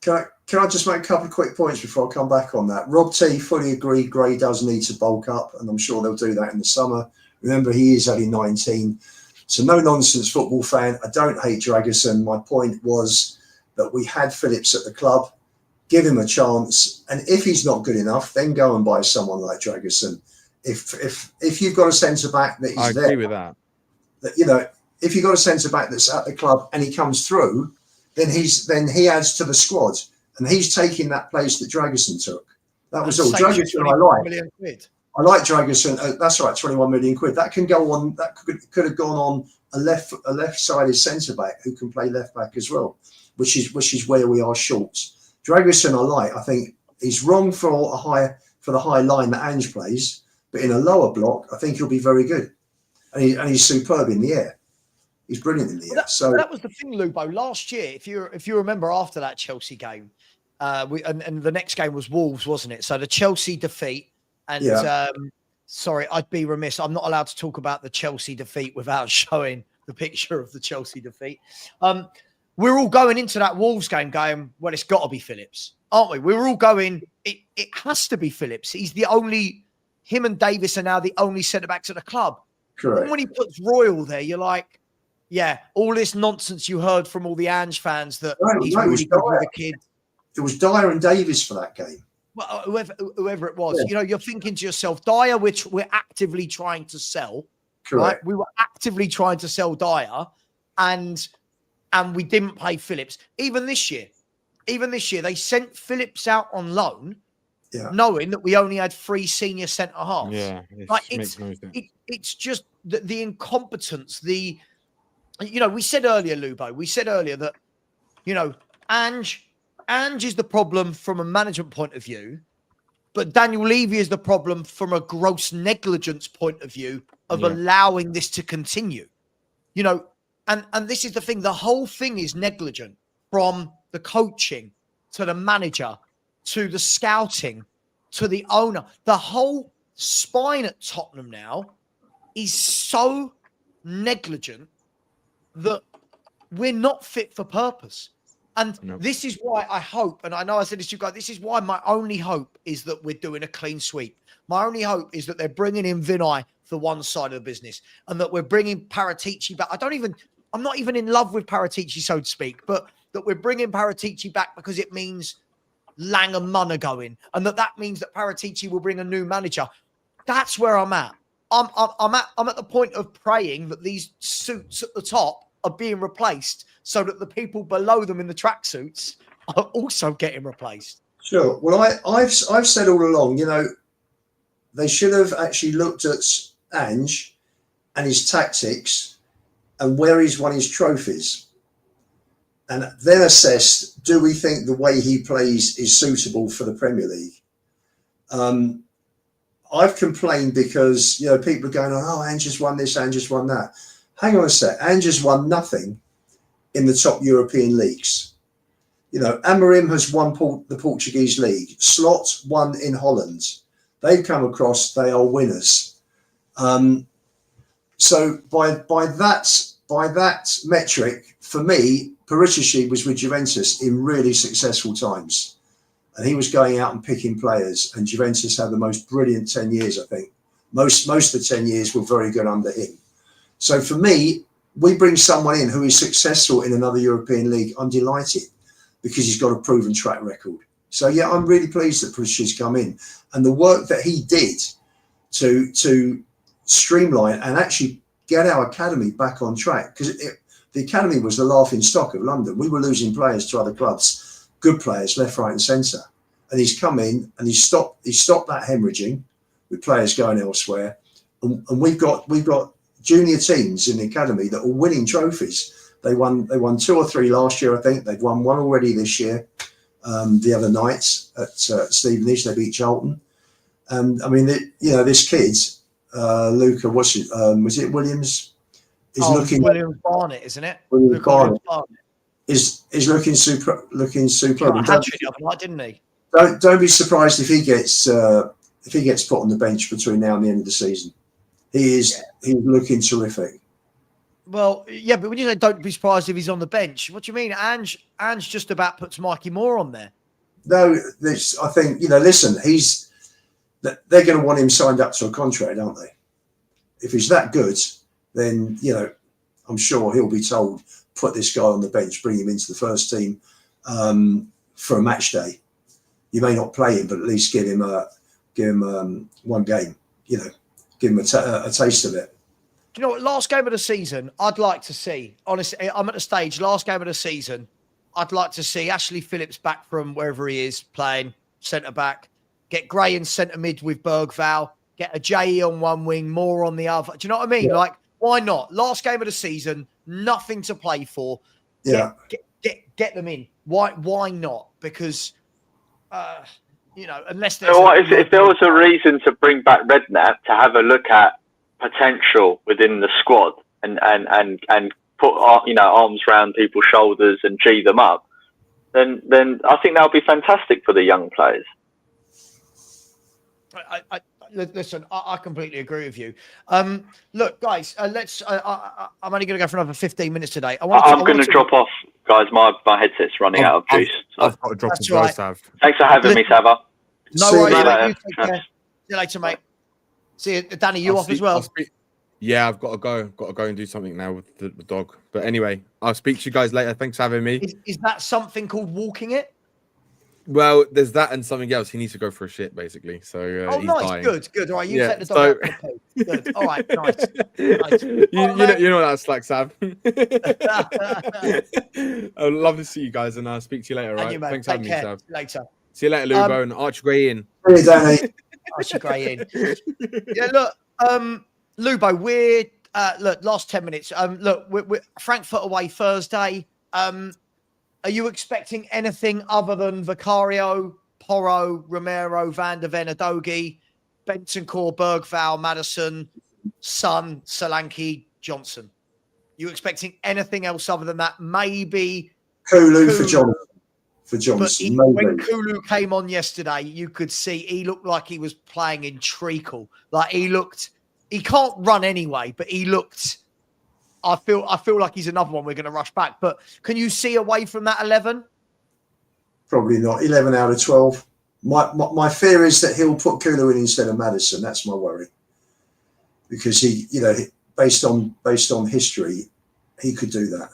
Speaker 2: Can I just make a couple of quick points before I come back on that? Rob T fully agreed. Gray does need to bulk up, and I'm sure they'll do that in the summer. Remember, he is only 19. So no nonsense football fan. I don't hate Dragerson. My point was that we had Phillips at the club. Give him a chance, and if he's not good enough, then go and buy someone like Dragerson. If you've got a centre back that is
Speaker 4: I agree with that.
Speaker 2: If you've got a centre back that's at the club and he comes through, then he adds to the squad, and he's taking that place that Dragerson took. That was all. Dragerson, I like Dragerson. That's right, 21 million quid. That can go on. That could have gone on a left-sided centre back who can play left back as well, which is where we are short. Dragerson, I like. I think he's wrong for the high line that Ange plays, but in a lower block, I think he'll be very good, and he's superb in the air. He's brilliant in the air. So
Speaker 1: that was the thing, Lubo. Last year, if you remember, after that Chelsea game, and the next game was Wolves, wasn't it? So the Chelsea defeat, and sorry, I'd be remiss. I'm not allowed to talk about the Chelsea defeat without showing the picture of the Chelsea defeat. We're all going into that Wolves game going, well, it's got to be Phillips, aren't we? We're all going, it has to be Phillips. He's the only, him and Davis are now the only centre-backs at the club.
Speaker 2: Correct.
Speaker 1: And when he puts Royal there, you're like, yeah, all this nonsense you heard from all the Ange fans that he's really good with the kid.
Speaker 2: It was Dyer and Davis for that game.
Speaker 1: Well, whoever it was, you're thinking to yourself, Dyer, which we're actively trying to sell.
Speaker 2: Correct.
Speaker 1: Right? We were actively trying to sell Dyer, and we didn't play Phillips. Even this year, they sent Phillips out on loan, knowing that we only had 3 senior centre halves.
Speaker 4: Yeah,
Speaker 1: it's just the incompetence. We said earlier, Lubo, that Ange is the problem from a management point of view, but Daniel Levy is the problem from a gross negligence point of view of allowing this to continue. And this is the thing. The whole thing is negligent, from the coaching to the manager to the scouting to the owner. The whole spine at Tottenham now is so negligent that we're not fit for purpose. And this is why I hope, and I know I said this to you guys, this is why my only hope is that we're doing a clean sweep. My only hope is that they're bringing in Vinay for one side of the business, and that we're bringing Paratici back. I'm not even in love with Paratici, so to speak, but that we're bringing Paratici back because it means Lang and Munn are going, and that means that Paratici will bring a new manager. That's where I'm at. I'm at the point of praying that these suits at the top are being replaced so that the people below them in the tracksuits are also getting replaced.
Speaker 2: Sure. Well, I've said all along, they should have actually looked at Ange and his tactics and where he's won his trophies, and then assessed, do we think the way he plays is suitable for the Premier League? I've complained because, people are going, oh, Ange has won this, Ange has won that. Hang on a sec. Ange has won nothing in the top European leagues. Amorim has won the Portuguese league. Slot won in Holland. They've come across, they are winners. So by that metric, for me, Paratici was with Juventus in really successful times. And he was going out and picking players. And Juventus had the most brilliant 10 years, I think. Most of the 10 years were very good under him. So for me, we bring someone in who is successful in another European league. I'm delighted because he's got a proven track record. So, yeah, I'm really pleased that Paritici's come in. And the work that he did to streamline and actually get our academy back on track, because the academy was the laughing stock of London. We were losing players to other clubs, good players, left, right and centre. And he's come in and he stopped that hemorrhaging with players going elsewhere. And we've got junior teams in the academy that are winning trophies. They won 2 or 3 last year, I think. They've won 1 already this year. The other night at Stevenage, they beat Charlton. And I mean, this kid, Luca, was it Williams?
Speaker 1: Williams Barnett, isn't it?
Speaker 2: Williams Barnett is looking super.
Speaker 1: Didn't he?
Speaker 2: Don't be surprised if he gets put on the bench between now and the end of the season. He's looking terrific.
Speaker 1: Well, yeah, but when you say don't be surprised if he's on the bench, what do you mean? Ange just about puts Mikey Moore on there.
Speaker 2: No, I think, listen, they're going to want him signed up to a contract, aren't they? If he's that good, then, I'm sure he'll be told, put this guy on the bench, bring him into the first team for a match day. You may not play him, but at least give him one game, give him a taste of it.
Speaker 1: Do you know what? Last game of the season, I'd like to see, honestly, I'm at the stage, last game of the season, I'd like to see Ashley Phillips back from wherever he is playing centre-back, get Gray in centre-mid with Bergvall, get a J.E. on one wing, Moore on the other. Do you know what I mean? Yeah. Like, why not? Last game of the season, nothing to play for.
Speaker 2: Yeah.
Speaker 1: Get them in. Why not? Because, unless there's...
Speaker 5: if there was a reason to bring back Redknapp to have a look at potential within the squad and put arms around people's shoulders and G them up, then I think that would be fantastic for the young players.
Speaker 1: Listen, I completely agree with you. Look, guys, let's. I'm only going to go for another 15 minutes today.
Speaker 5: I'm going to drop off, guys. My headset's running out of juice. So.
Speaker 4: I've got to drop as well, Sav.
Speaker 5: Thanks for having me, Savva.
Speaker 1: No worries. See you later, mate. See you, Danny. You off as well?
Speaker 4: Yeah, I've got to go. Got to go and do something now with the dog. But anyway, I'll speak to you guys later. Thanks for having me.
Speaker 1: Is that something called walking it?
Speaker 4: Well, there's that and something else. He needs to go for a shit, basically. So he's
Speaker 1: nice,
Speaker 4: dying.
Speaker 1: Good. All right, you take the dog out. Good. All right, nice.
Speaker 4: You know that's like, Sav. I'd love to see you guys, and I'll speak to you later. Right? Thanks for having me, Sav.
Speaker 1: Later.
Speaker 4: See you later, Lubo, and Archie Gray in.
Speaker 2: Hey, Danny.
Speaker 1: Archie Gray in. Yeah, look, Lubo, we're last 10 minutes. We're Frankfurt away Thursday. Are you expecting anything other than Vicario, Porro, Romero, Van der Ven, Udogie, Bentancur, Bergvall, Maddison, Son, Solanke, Johnson? You expecting anything else other than that? Maybe
Speaker 2: Kulu for Johnson.
Speaker 1: When Kulu came on yesterday, you could see he looked like he was playing in treacle. Like he can't run anyway, but he looked... I feel like he's another one we're going to rush back. But can you see away from that 11?
Speaker 2: Probably not. 11 out of 12. My fear is that he'll put Kulu in instead of Maddison. That's my worry. Because he, based on history, he could do that.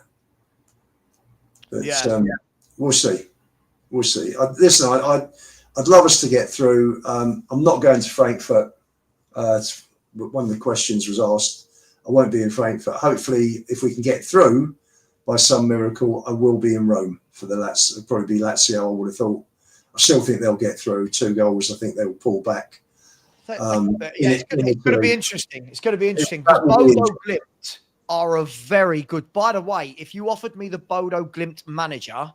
Speaker 2: But
Speaker 1: Yeah.
Speaker 2: we'll see. We'll see. Listen, I'd love us to get through. I'm not going to Frankfurt. One of the questions was asked. I won't be in Frankfurt. Hopefully, if we can get through by some miracle, I will be in Rome for the Lazio. It'll probably be Lazio, I would have thought. I still think they'll get through. 2 goals, I think they will pull back.
Speaker 1: It's going to be interesting. It's going to be interesting because Bodo Glimt are a very good. By the way, if you offered me the Bodo Glimt manager,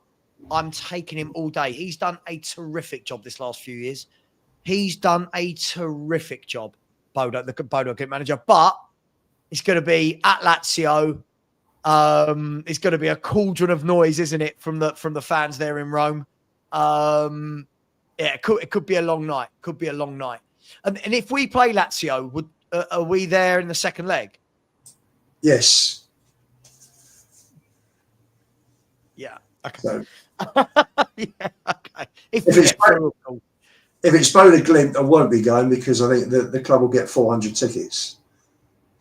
Speaker 1: I'm taking him all day. He's done a terrific job this last few years. He's done a terrific job, the Bodo Glimt manager. But it's going to be at Lazio. It's going to be a cauldron of noise, isn't it, from the fans there in Rome? It could be a long night. Could be a long night. And if we play Lazio, are we there in the second leg?
Speaker 2: Yes.
Speaker 1: Yeah. Okay.
Speaker 2: So,
Speaker 1: yeah. Okay.
Speaker 2: If it's Bodo Glimt, I won't be going because I think the club will get 400 tickets.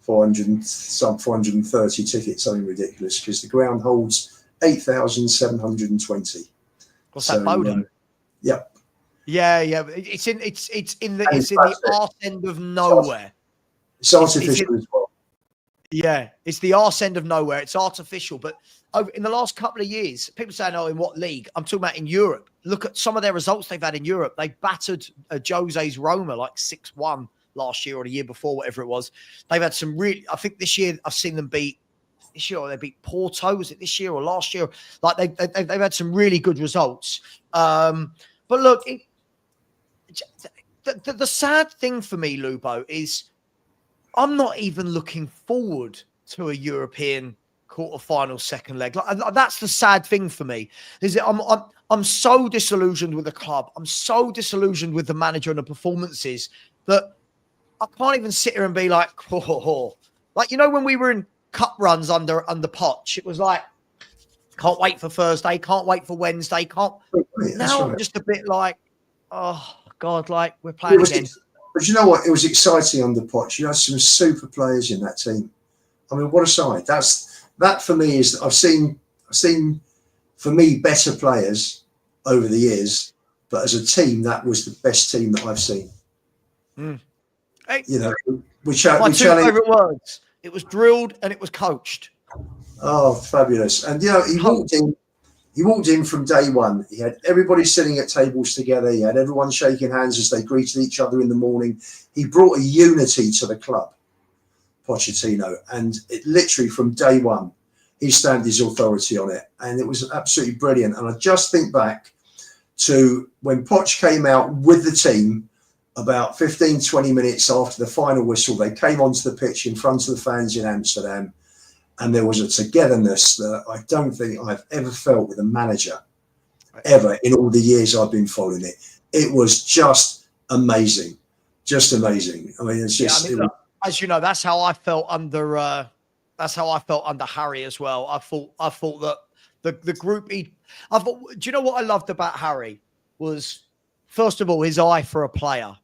Speaker 2: 430 tickets, something ridiculous, because the ground holds 8,720.
Speaker 1: What's that, Bodo?
Speaker 2: Yep.
Speaker 1: Yeah. It's in the arse end of nowhere.
Speaker 2: It's artificial as well.
Speaker 1: Yeah, it's the arse end of nowhere. It's artificial, but in the last couple of years, people saying, "Oh, in what league?" I'm talking about in Europe. Look at some of their results they've had in Europe. They battered Jose's Roma like 6-1 last year or the year before, whatever it was. They've had some really. I think this year I've seen them beat. This year, or they beat Porto. Was it this year or last year? Like they've had some really good results. But look, the sad thing for me, Lubo, is I'm not even looking forward to a European quarterfinal second leg. Like, that's the sad thing for me. Is that I'm so disillusioned with the club. I'm so disillusioned with the manager and the performances that I can't even sit here and be like, like, you know, when we were in cup runs under Poch, it was like, can't wait for Thursday, can't wait for Wednesday, can't. Now I'm just a bit like, oh God, like we're playing again.
Speaker 2: But you know what? It was exciting under Poch. You had some super players in that team. I mean, what a side! That for me is. I've seen for me better players over the years, but as a team, that was the best team that I've seen.
Speaker 1: Hey,
Speaker 2: you know,
Speaker 1: my two favourite words. It was drilled and it was coached.
Speaker 2: Oh, fabulous! And you know, he walked in from day one. He had everybody sitting at tables together. He had everyone shaking hands as they greeted each other in the morning. He brought a unity to the club, Pochettino, and it literally from day one, he stamped his authority on it, and it was absolutely brilliant. And I just think back to when Poch came out with the team about 15, 20 minutes after the final whistle. They came onto the pitch in front of the fans in Amsterdam. And there was a togetherness that I don't think I've ever felt with a manager, ever, in all the years I've been following it. It was just amazing. Just amazing. I mean, it's just...
Speaker 1: look, as you know, that's how I felt under Harry as well. I thought that the group... do you know what I loved about Harry? Was, first of all, his eye for a player.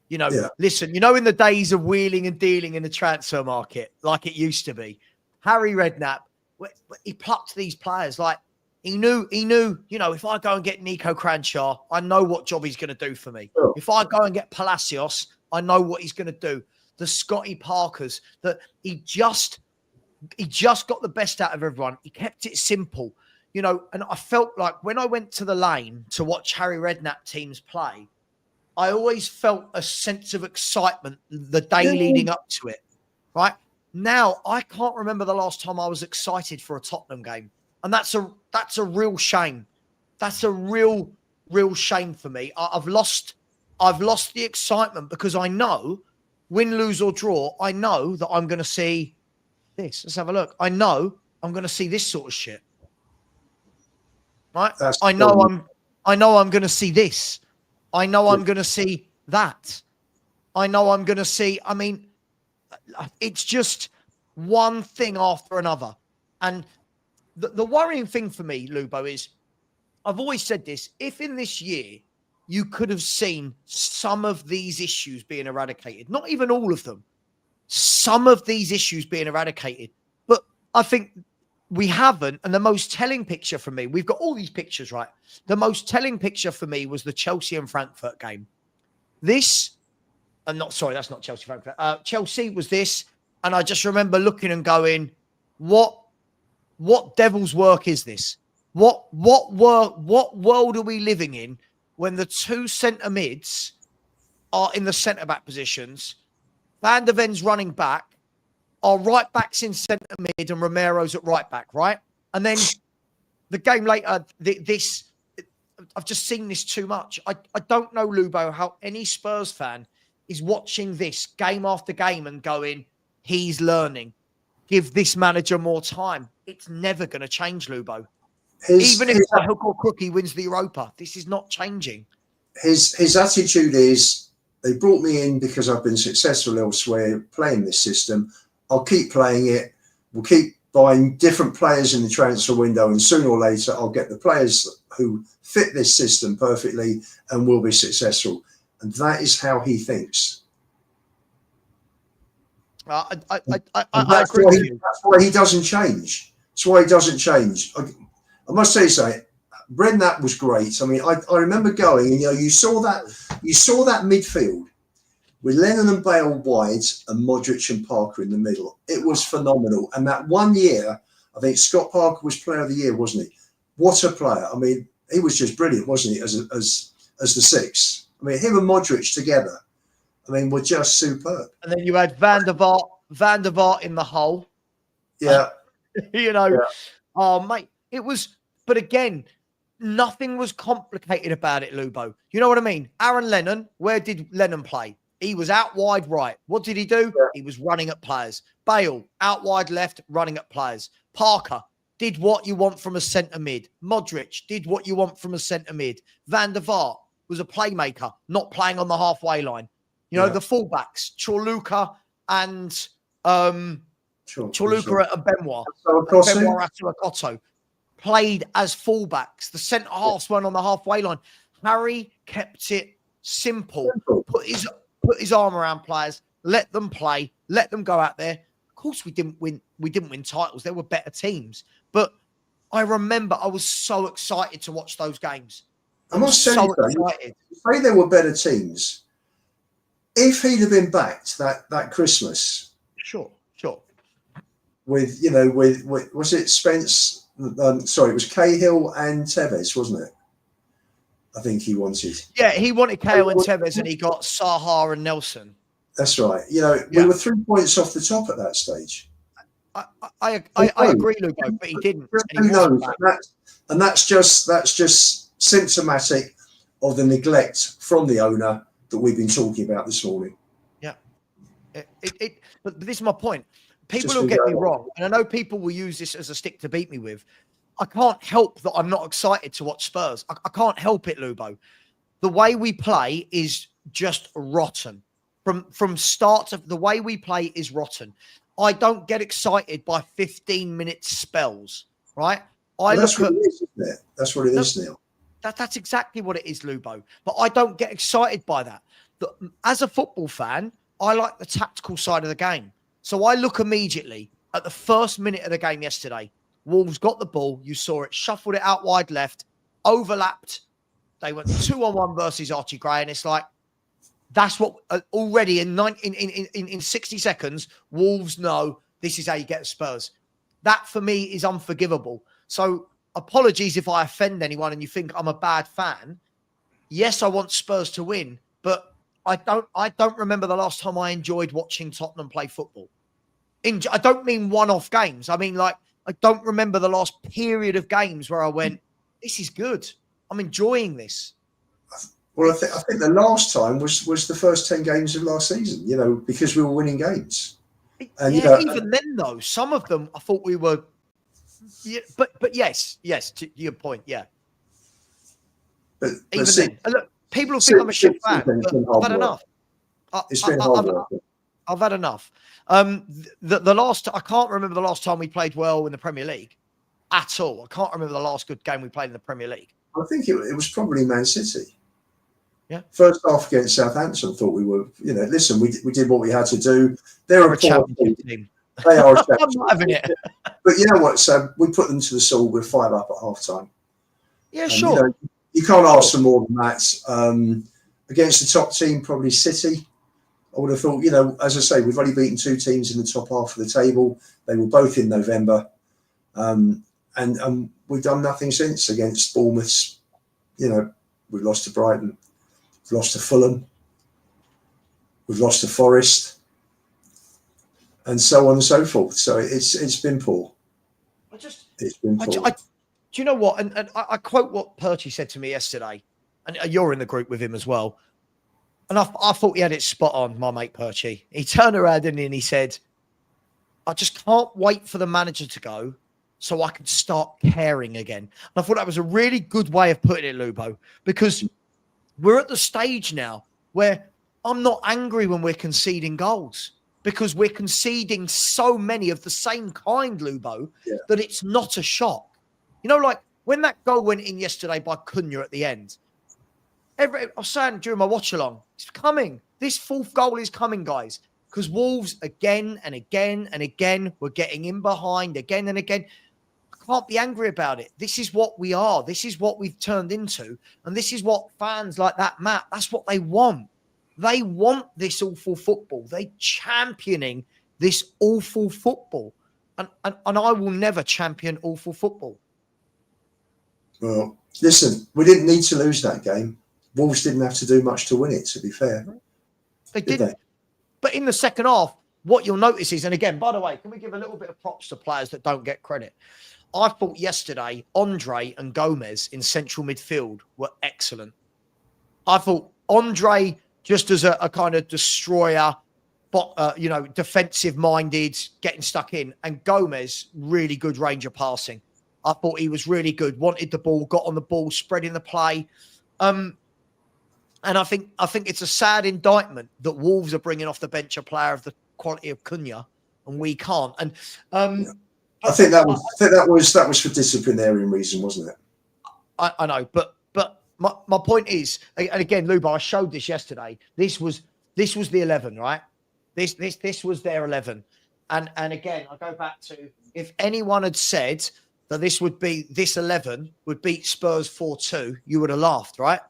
Speaker 1: You know, listen, you know, in the days of wheeling and dealing in the transfer market, like it used to be, Harry Redknapp, he plucked these players. Like he knew, you know, if I go and get Nico Cranshaw, I know what job he's going to do for me. Sure. If I go and get Palacios, I know what he's going to do. The Scotty Parkers, that he just got the best out of everyone. He kept it simple, you know, and I felt like when I went to the lane to watch Harry Redknapp teams play, I always felt a sense of excitement the day leading up to it, right? Now, I can't remember the last time I was excited for a Tottenham game. And that's a real shame. That's a real shame for me. I've lost the excitement because I know, win, lose or draw, I know that I'm going to see this. Let's have a look. I know I'm going to see this sort of shit. Right? I know I'm going to see this. I know I'm going to see that. I know I'm going to see, I mean, it's just one thing after another. And the worrying thing for me, Lubo, is I've always said this. If in this year you could have seen some of these issues being eradicated, not even all of them, some of these issues being eradicated. But I think we haven't. And the most telling picture for me, we've got all these pictures, right? The most telling picture for me was the Chelsea and Frankfurt game. This, and not, sorry, that's not Chelsea, Frankfurt. Chelsea was this. And I just remember looking and going, what devil's work is this? What world are we living in when the two centre mids are in the centre back positions? Van der Ven's running back, our right back's in centre mid and Romero's at right back, right? And then the game later, I've just seen this too much. I don't know, Lubo, how any Spurs fan is watching this game after game and going, he's learning. Give this manager more time. It's never going to change, Lubo. Even if the hook or crook he wins the Europa, this is not changing.
Speaker 2: His attitude is, they brought me in because I've been successful elsewhere playing this system. I'll keep playing it. We'll keep buying different players in the transfer window, and sooner or later I'll get the players who fit this system perfectly and will be successful. And that is how he thinks.
Speaker 1: I agree with you.
Speaker 2: That's why he doesn't change. That's why he doesn't change. I must say something. Redknapp was great. I mean, I remember going, and you saw that midfield with Lennon and Bale wide and Modric and Parker in the middle. It was phenomenal. And that one year, I think Scott Parker was Player of the Year, wasn't he? What a player! I mean, he was just brilliant, wasn't he? As the six. I mean, him and Modric together, I mean, were just superb.
Speaker 1: And then you had Van der Vaart in the hole.
Speaker 2: Yeah.
Speaker 1: Oh, mate, it was, but again, nothing was complicated about it, Lubo. You know what I mean? Aaron Lennon, where did Lennon play? He was out wide right. What did he do? Yeah. He was running at players. Bale, out wide left, running at players. Parker did what you want from a centre mid. Modric did what you want from a centre mid. Van der Vaart was a playmaker, not playing on the halfway line. You know, the fullbacks, Chorluka and Chorluka and Benoit. Benoit Atuakoto played as fullbacks. The centre halves weren't on the halfway line. Harry kept it simple. Put his arm around players, let them play, let them go out there. Of course, we didn't win titles. There were better teams. But I remember I was so excited to watch those games.
Speaker 2: I must say, say there were better teams. If he'd have been backed that Christmas,
Speaker 1: sure,
Speaker 2: with was it Spence? Sorry, it was Cahill and Tevez, wasn't it? I think he wanted.
Speaker 1: Yeah, he wanted Cahill and Tevez, and he got Saha and Nelson.
Speaker 2: That's right. We were 3 points off the top at that stage.
Speaker 1: I agree, Lugo, but he didn't.
Speaker 2: Who knows? And that's just symptomatic of the neglect from the owner that we've been talking about this morning.
Speaker 1: Yeah. But this is my point. People will get me wrong, and I know people will use this as a stick to beat me with. I can't help that I'm not excited to watch Spurs. I can't help it, Lubo. The way we play is just rotten. From start to the way we play is rotten. I don't get excited by 15-minute spells, right?
Speaker 2: That's what it is, isn't it? That's what it is now.
Speaker 1: That's exactly what it is, Lubo. But I don't get excited by that. As a football fan, I like the tactical side of the game. So I look immediately at the first minute of the game yesterday. Wolves got the ball. You saw it, shuffled it out wide left, overlapped. They went 2-on-1 versus Archie Gray. And it's like, that's what already in 60 seconds, Wolves know this is how you get the Spurs. That for me is unforgivable. So apologies if I offend anyone and you think I'm a bad fan. Yes, I want Spurs to win, but I don't remember the last time I enjoyed watching Tottenham play football. I don't mean one-off games. I mean, like, I don't remember the last period of games where I went, this is good. I'm enjoying this.
Speaker 2: Well, I think the last time was the first 10 games of last season, because we were winning games. And,
Speaker 1: even then, though, some of them I thought we were. Yeah, but yes, to your point, yeah.
Speaker 2: But
Speaker 1: even then, look, people will think I'm a shit fan. I've had enough.
Speaker 2: It's been hard work.
Speaker 1: I've had enough. The last, I can't remember the last time we played well in the Premier League at all. I can't remember the last good game we played in the Premier League.
Speaker 2: I think it was probably Man City.
Speaker 1: Yeah.
Speaker 2: First half against Southampton, thought we were, listen, we did what we had to do. They're a poor team. They are a
Speaker 1: I'm
Speaker 2: shambles.
Speaker 1: not having it.
Speaker 2: But you know what? So we put them to the sword. We're 5 up at half time.
Speaker 1: Yeah,
Speaker 2: And,
Speaker 1: sure.
Speaker 2: You can't ask for more than that. Against the top team, probably City. I would have thought, as I say, we've only beaten 2 teams in the top half of the table. They were both in November. And we've done nothing since against Bournemouth. We've lost to Brighton. We've lost to Fulham. We've lost to Forest. And so on and so forth. So it's been poor. It's been poor.
Speaker 1: Do you know what? And I quote what Perchy said to me yesterday. And you're in the group with him as well. And I thought he had it spot on, my mate Perchy. He turned around and he said, I just can't wait for the manager to go so I can start caring again. And I thought that was a really good way of putting it, Lubo, because we're at the stage now where I'm not angry when we're conceding goals because we're conceding so many of the same kind, Lubo, that it's not a shock. Like when that goal went in yesterday by Cunha at the end, I was saying during my watch along, it's coming. This 4th goal is coming, guys, because Wolves again and again and again were getting in behind again and again. I can't be angry about it. This is what we are. This is what we've turned into. And this is what fans like that, Matt, that's what they want. They want this awful football. They're championing this awful football. And I will never champion awful football.
Speaker 2: Well, listen, we didn't need to lose that game. Wolves didn't have to do much to win it, to be fair.
Speaker 1: They didn't. But in the second half, what you'll notice is, and again, by the way, can we give a little bit of props to players that don't get credit? I thought yesterday, Andre and Gomez in central midfield were excellent. I thought Andre, just as a kind of destroyer, but defensive-minded, getting stuck in, and Gomez, really good range of passing. I thought he was really good, wanted the ball, got on the ball, spreading the play. And I think it's a sad indictment that Wolves are bringing off the bench a player of the quality of Cunha, and we can't. And
Speaker 2: I think that was for disciplinarian reason, wasn't it?
Speaker 1: I know, but my point is, and again, Luba, I showed this yesterday. This was the 11, right? This was their 11, and again, I go back to if anyone had said that this 11 would beat Spurs 4-2, you would have laughed, right?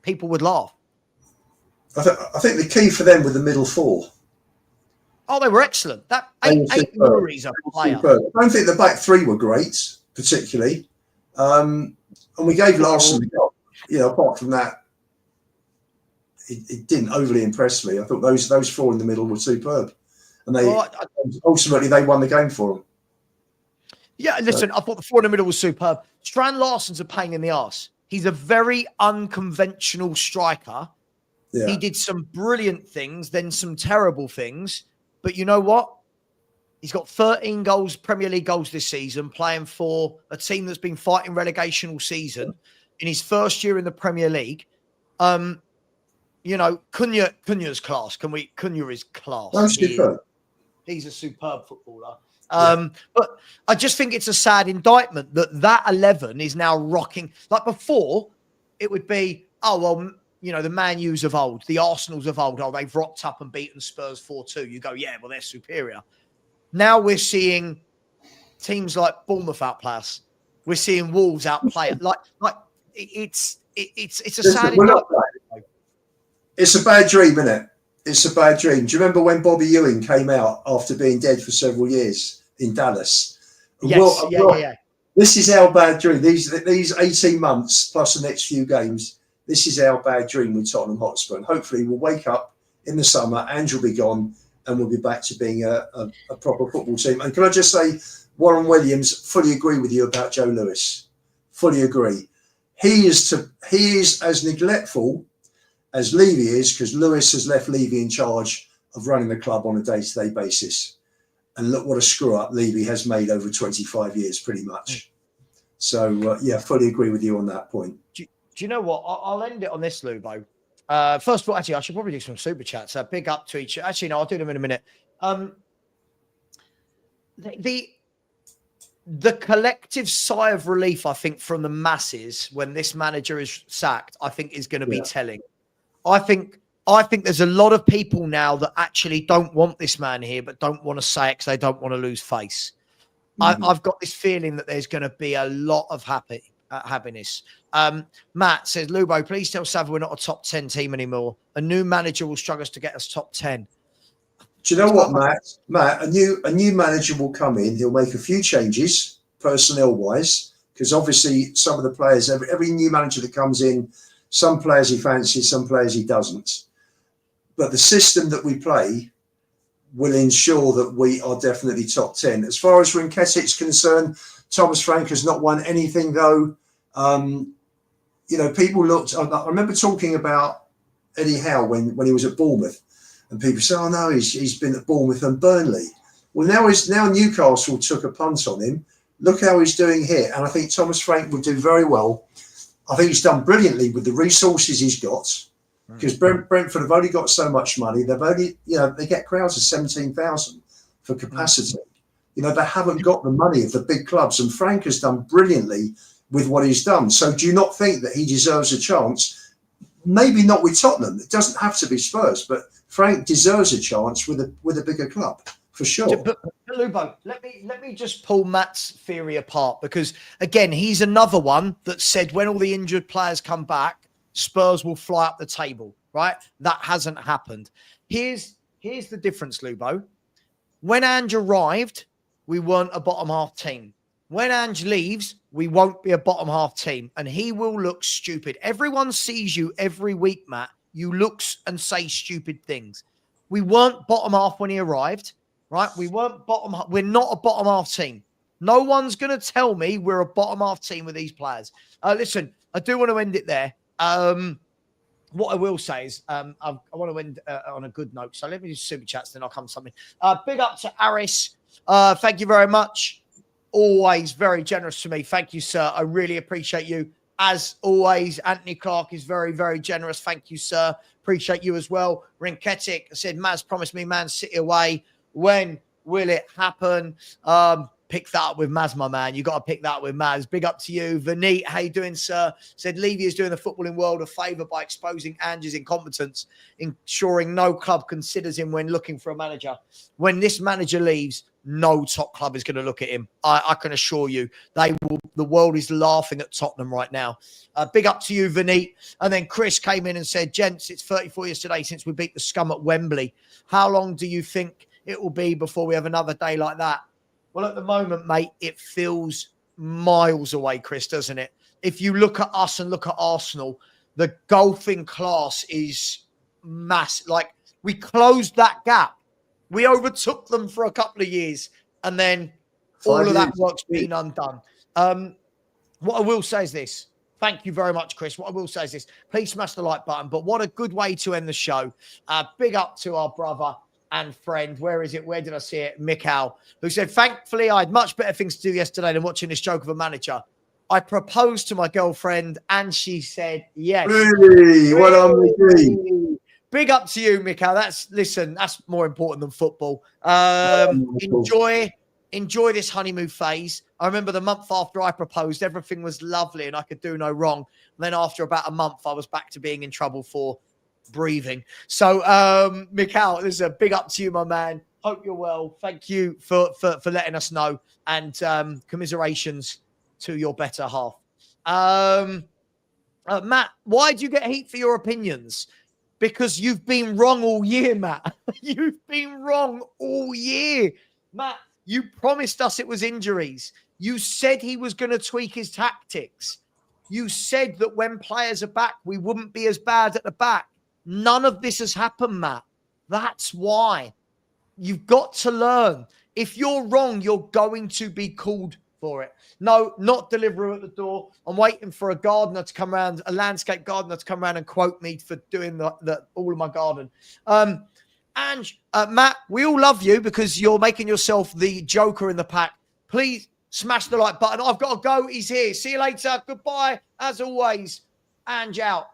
Speaker 1: People would laugh.
Speaker 2: I think the key for them were the middle 4.
Speaker 1: Oh, they were excellent. That eight Murray's a player.
Speaker 2: I don't think the back 3 were great, particularly. And we gave Larson the goal. Apart from that, it didn't overly impress me. I thought those 4 in the middle were superb. And ultimately they won the game for them.
Speaker 1: Yeah, listen, I thought the 4 in the middle was superb. Strand Larsen's a pain in the arse. He's a very unconventional striker. Yeah. He did some brilliant things, then some terrible things. But you know what? He's got 13 goals, Premier League goals this season, playing for a team that's been fighting relegation all season. In his first year in the Premier League, Cunha's class. Cunha is class. He's a superb footballer. But I just think it's a sad indictment that 11 is now rocking. Like before, it would be, the Man U's of old, the Arsenals of old. Oh, they've rocked up and beaten Spurs 4-2. You go, yeah, well, they're superior. Now we're seeing teams like Bournemouth outplay us. We're seeing Wolves outplay it. Like it's a sad indictment.
Speaker 2: It's a bad dream, isn't it? It's a bad dream. Do you remember when Bobby Ewing came out after being dead for several years in Dallas?
Speaker 1: Yes, yeah.
Speaker 2: This is our bad dream. These 18 months plus the next few games, this is our bad dream with Tottenham Hotspur. And hopefully we'll wake up in the summer, Ange will be gone, and we'll be back to being a proper football team. And can I just say, Warren Williams, fully agree with you about Joe Lewis. Fully agree. He is as neglectful as Levy is, because Lewis has left Levy in charge of running the club on a day-to-day basis. And look what a screw-up Levy has made over 25 years, pretty much. So, fully agree with you on that point.
Speaker 1: Do you know what? I'll end it on this, Lubo. First of all, actually, I should probably do some super chats. Big up to each. Actually, no, I'll do them in a minute. The collective sigh of relief, I think, from the masses when this manager is sacked, I think is going to be telling. I think I think there's a lot of people now that actually don't want this man here, but don't want to say it because they don't want to lose face. I've got this feeling that there's going to be a lot of happiness. Matt says, Lubo, please tell Savva we're not a top 10 team anymore. A new manager will struggle to get us top 10.
Speaker 2: Do you know what, Matt? A new manager will come in. He'll make a few changes personnel-wise, because obviously some of the players, every new manager that comes in, some players he fancies, some players he doesn't. But the system that we play will ensure that we are definitely top 10. As far as Rinketic's concerned, Thomas Frank has not won anything, though. You know, people looked. I remember talking about Eddie Howe when he was at Bournemouth, and people say, "Oh no, he's been at Bournemouth and Burnley." Well, now Newcastle took a punt on him. Look how he's doing here, and I think Thomas Frank will do very well. I think he's done brilliantly with the resources he's got, because Brentford have only got so much money. They've only, they get crowds of 17,000 for capacity. They haven't got the money of the big clubs, and Frank has done brilliantly with what he's done. So do you not think that he deserves a chance? Maybe not with Tottenham. It doesn't have to be Spurs, but Frank deserves a chance with a bigger club, for sure.
Speaker 1: But Lubo, let me just pull Matt's theory apart, because again, he's another one that said when all the injured players come back, Spurs will fly up the table, right? That hasn't happened. Here's the difference, Lubo. When Ange arrived, we weren't a bottom half team. When Ange leaves, we won't be a bottom half team, and he will look stupid. Everyone sees you every week, Matt. You look and say stupid things. We weren't bottom half when he arrived, right? We weren't bottom half. We're not a bottom half team. No one's going to tell me we're a bottom half team with these players. Listen, I do want to end it there. What I will say is I want to end on a good note. So let me do super chats, then I'll come to something. Big up to Aris. Thank you very much. Always very generous to me. Thank you, sir. I really appreciate you. As always, Anthony Clark is very, very generous. Thank you, sir. Appreciate you as well. Rinketic said, Maz promised me Man City away. When will it happen? Pick that up with Maz, my man. You got to pick that up with Maz. Big up to you. Vineet, how you doing, sir? Said Levy is doing the footballing world a favour by exposing Ange's incompetence, ensuring no club considers him when looking for a manager. When this manager leaves, no top club is going to look at him. I can assure you. The world is laughing at Tottenham right now. Big up to you, Vineet. And then Chris came in and said, gents, it's 34 years today since we beat the scum at Wembley. How long do you think it will be before we have another day like that? Well, at the moment, mate, it feels miles away, Chris, doesn't it? If you look at us and look at Arsenal, the golfing class is massive. Like, we closed that gap. We overtook them for a couple of years, and then all of that work's been undone. What I will say is this. Thank you very much, Chris. What I will say is this. Please smash the like button. But what a good way to end the show. Big up to our brother and friend. Where is it? Where did I see it? Mikhail, who said, thankfully, I had much better things to do yesterday than watching this joke of a manager. I proposed to my girlfriend, and she said yes.
Speaker 2: Really? What on
Speaker 1: Big up to you, Mikhail. That's more important than football. Enjoy this honeymoon phase. I remember the month after I proposed, everything was lovely and I could do no wrong. And then after about a month, I was back to being in trouble for breathing. So, Mikhail, this is a big up to you, my man. Hope you're well. Thank you for letting us know, and commiserations to your better half. Matt, why do you get heat for your opinions? Because you've been wrong all year, Matt. You've been wrong all year. Matt, you promised us it was injuries. You said he was going to tweak his tactics. You said that when players are back, we wouldn't be as bad at the back. None of this has happened, Matt. That's why. You've got to learn. If you're wrong, you're going to be called for it. No, not Deliveroo at the door. I'm waiting for a gardener to come around, a landscape gardener to come around and quote me for doing the all of my garden. Ange, Matt, we all love you because you're making yourself the joker in the pack. Please smash the like button. I've got to go. He's here. See you later. Goodbye. As always, Ange out.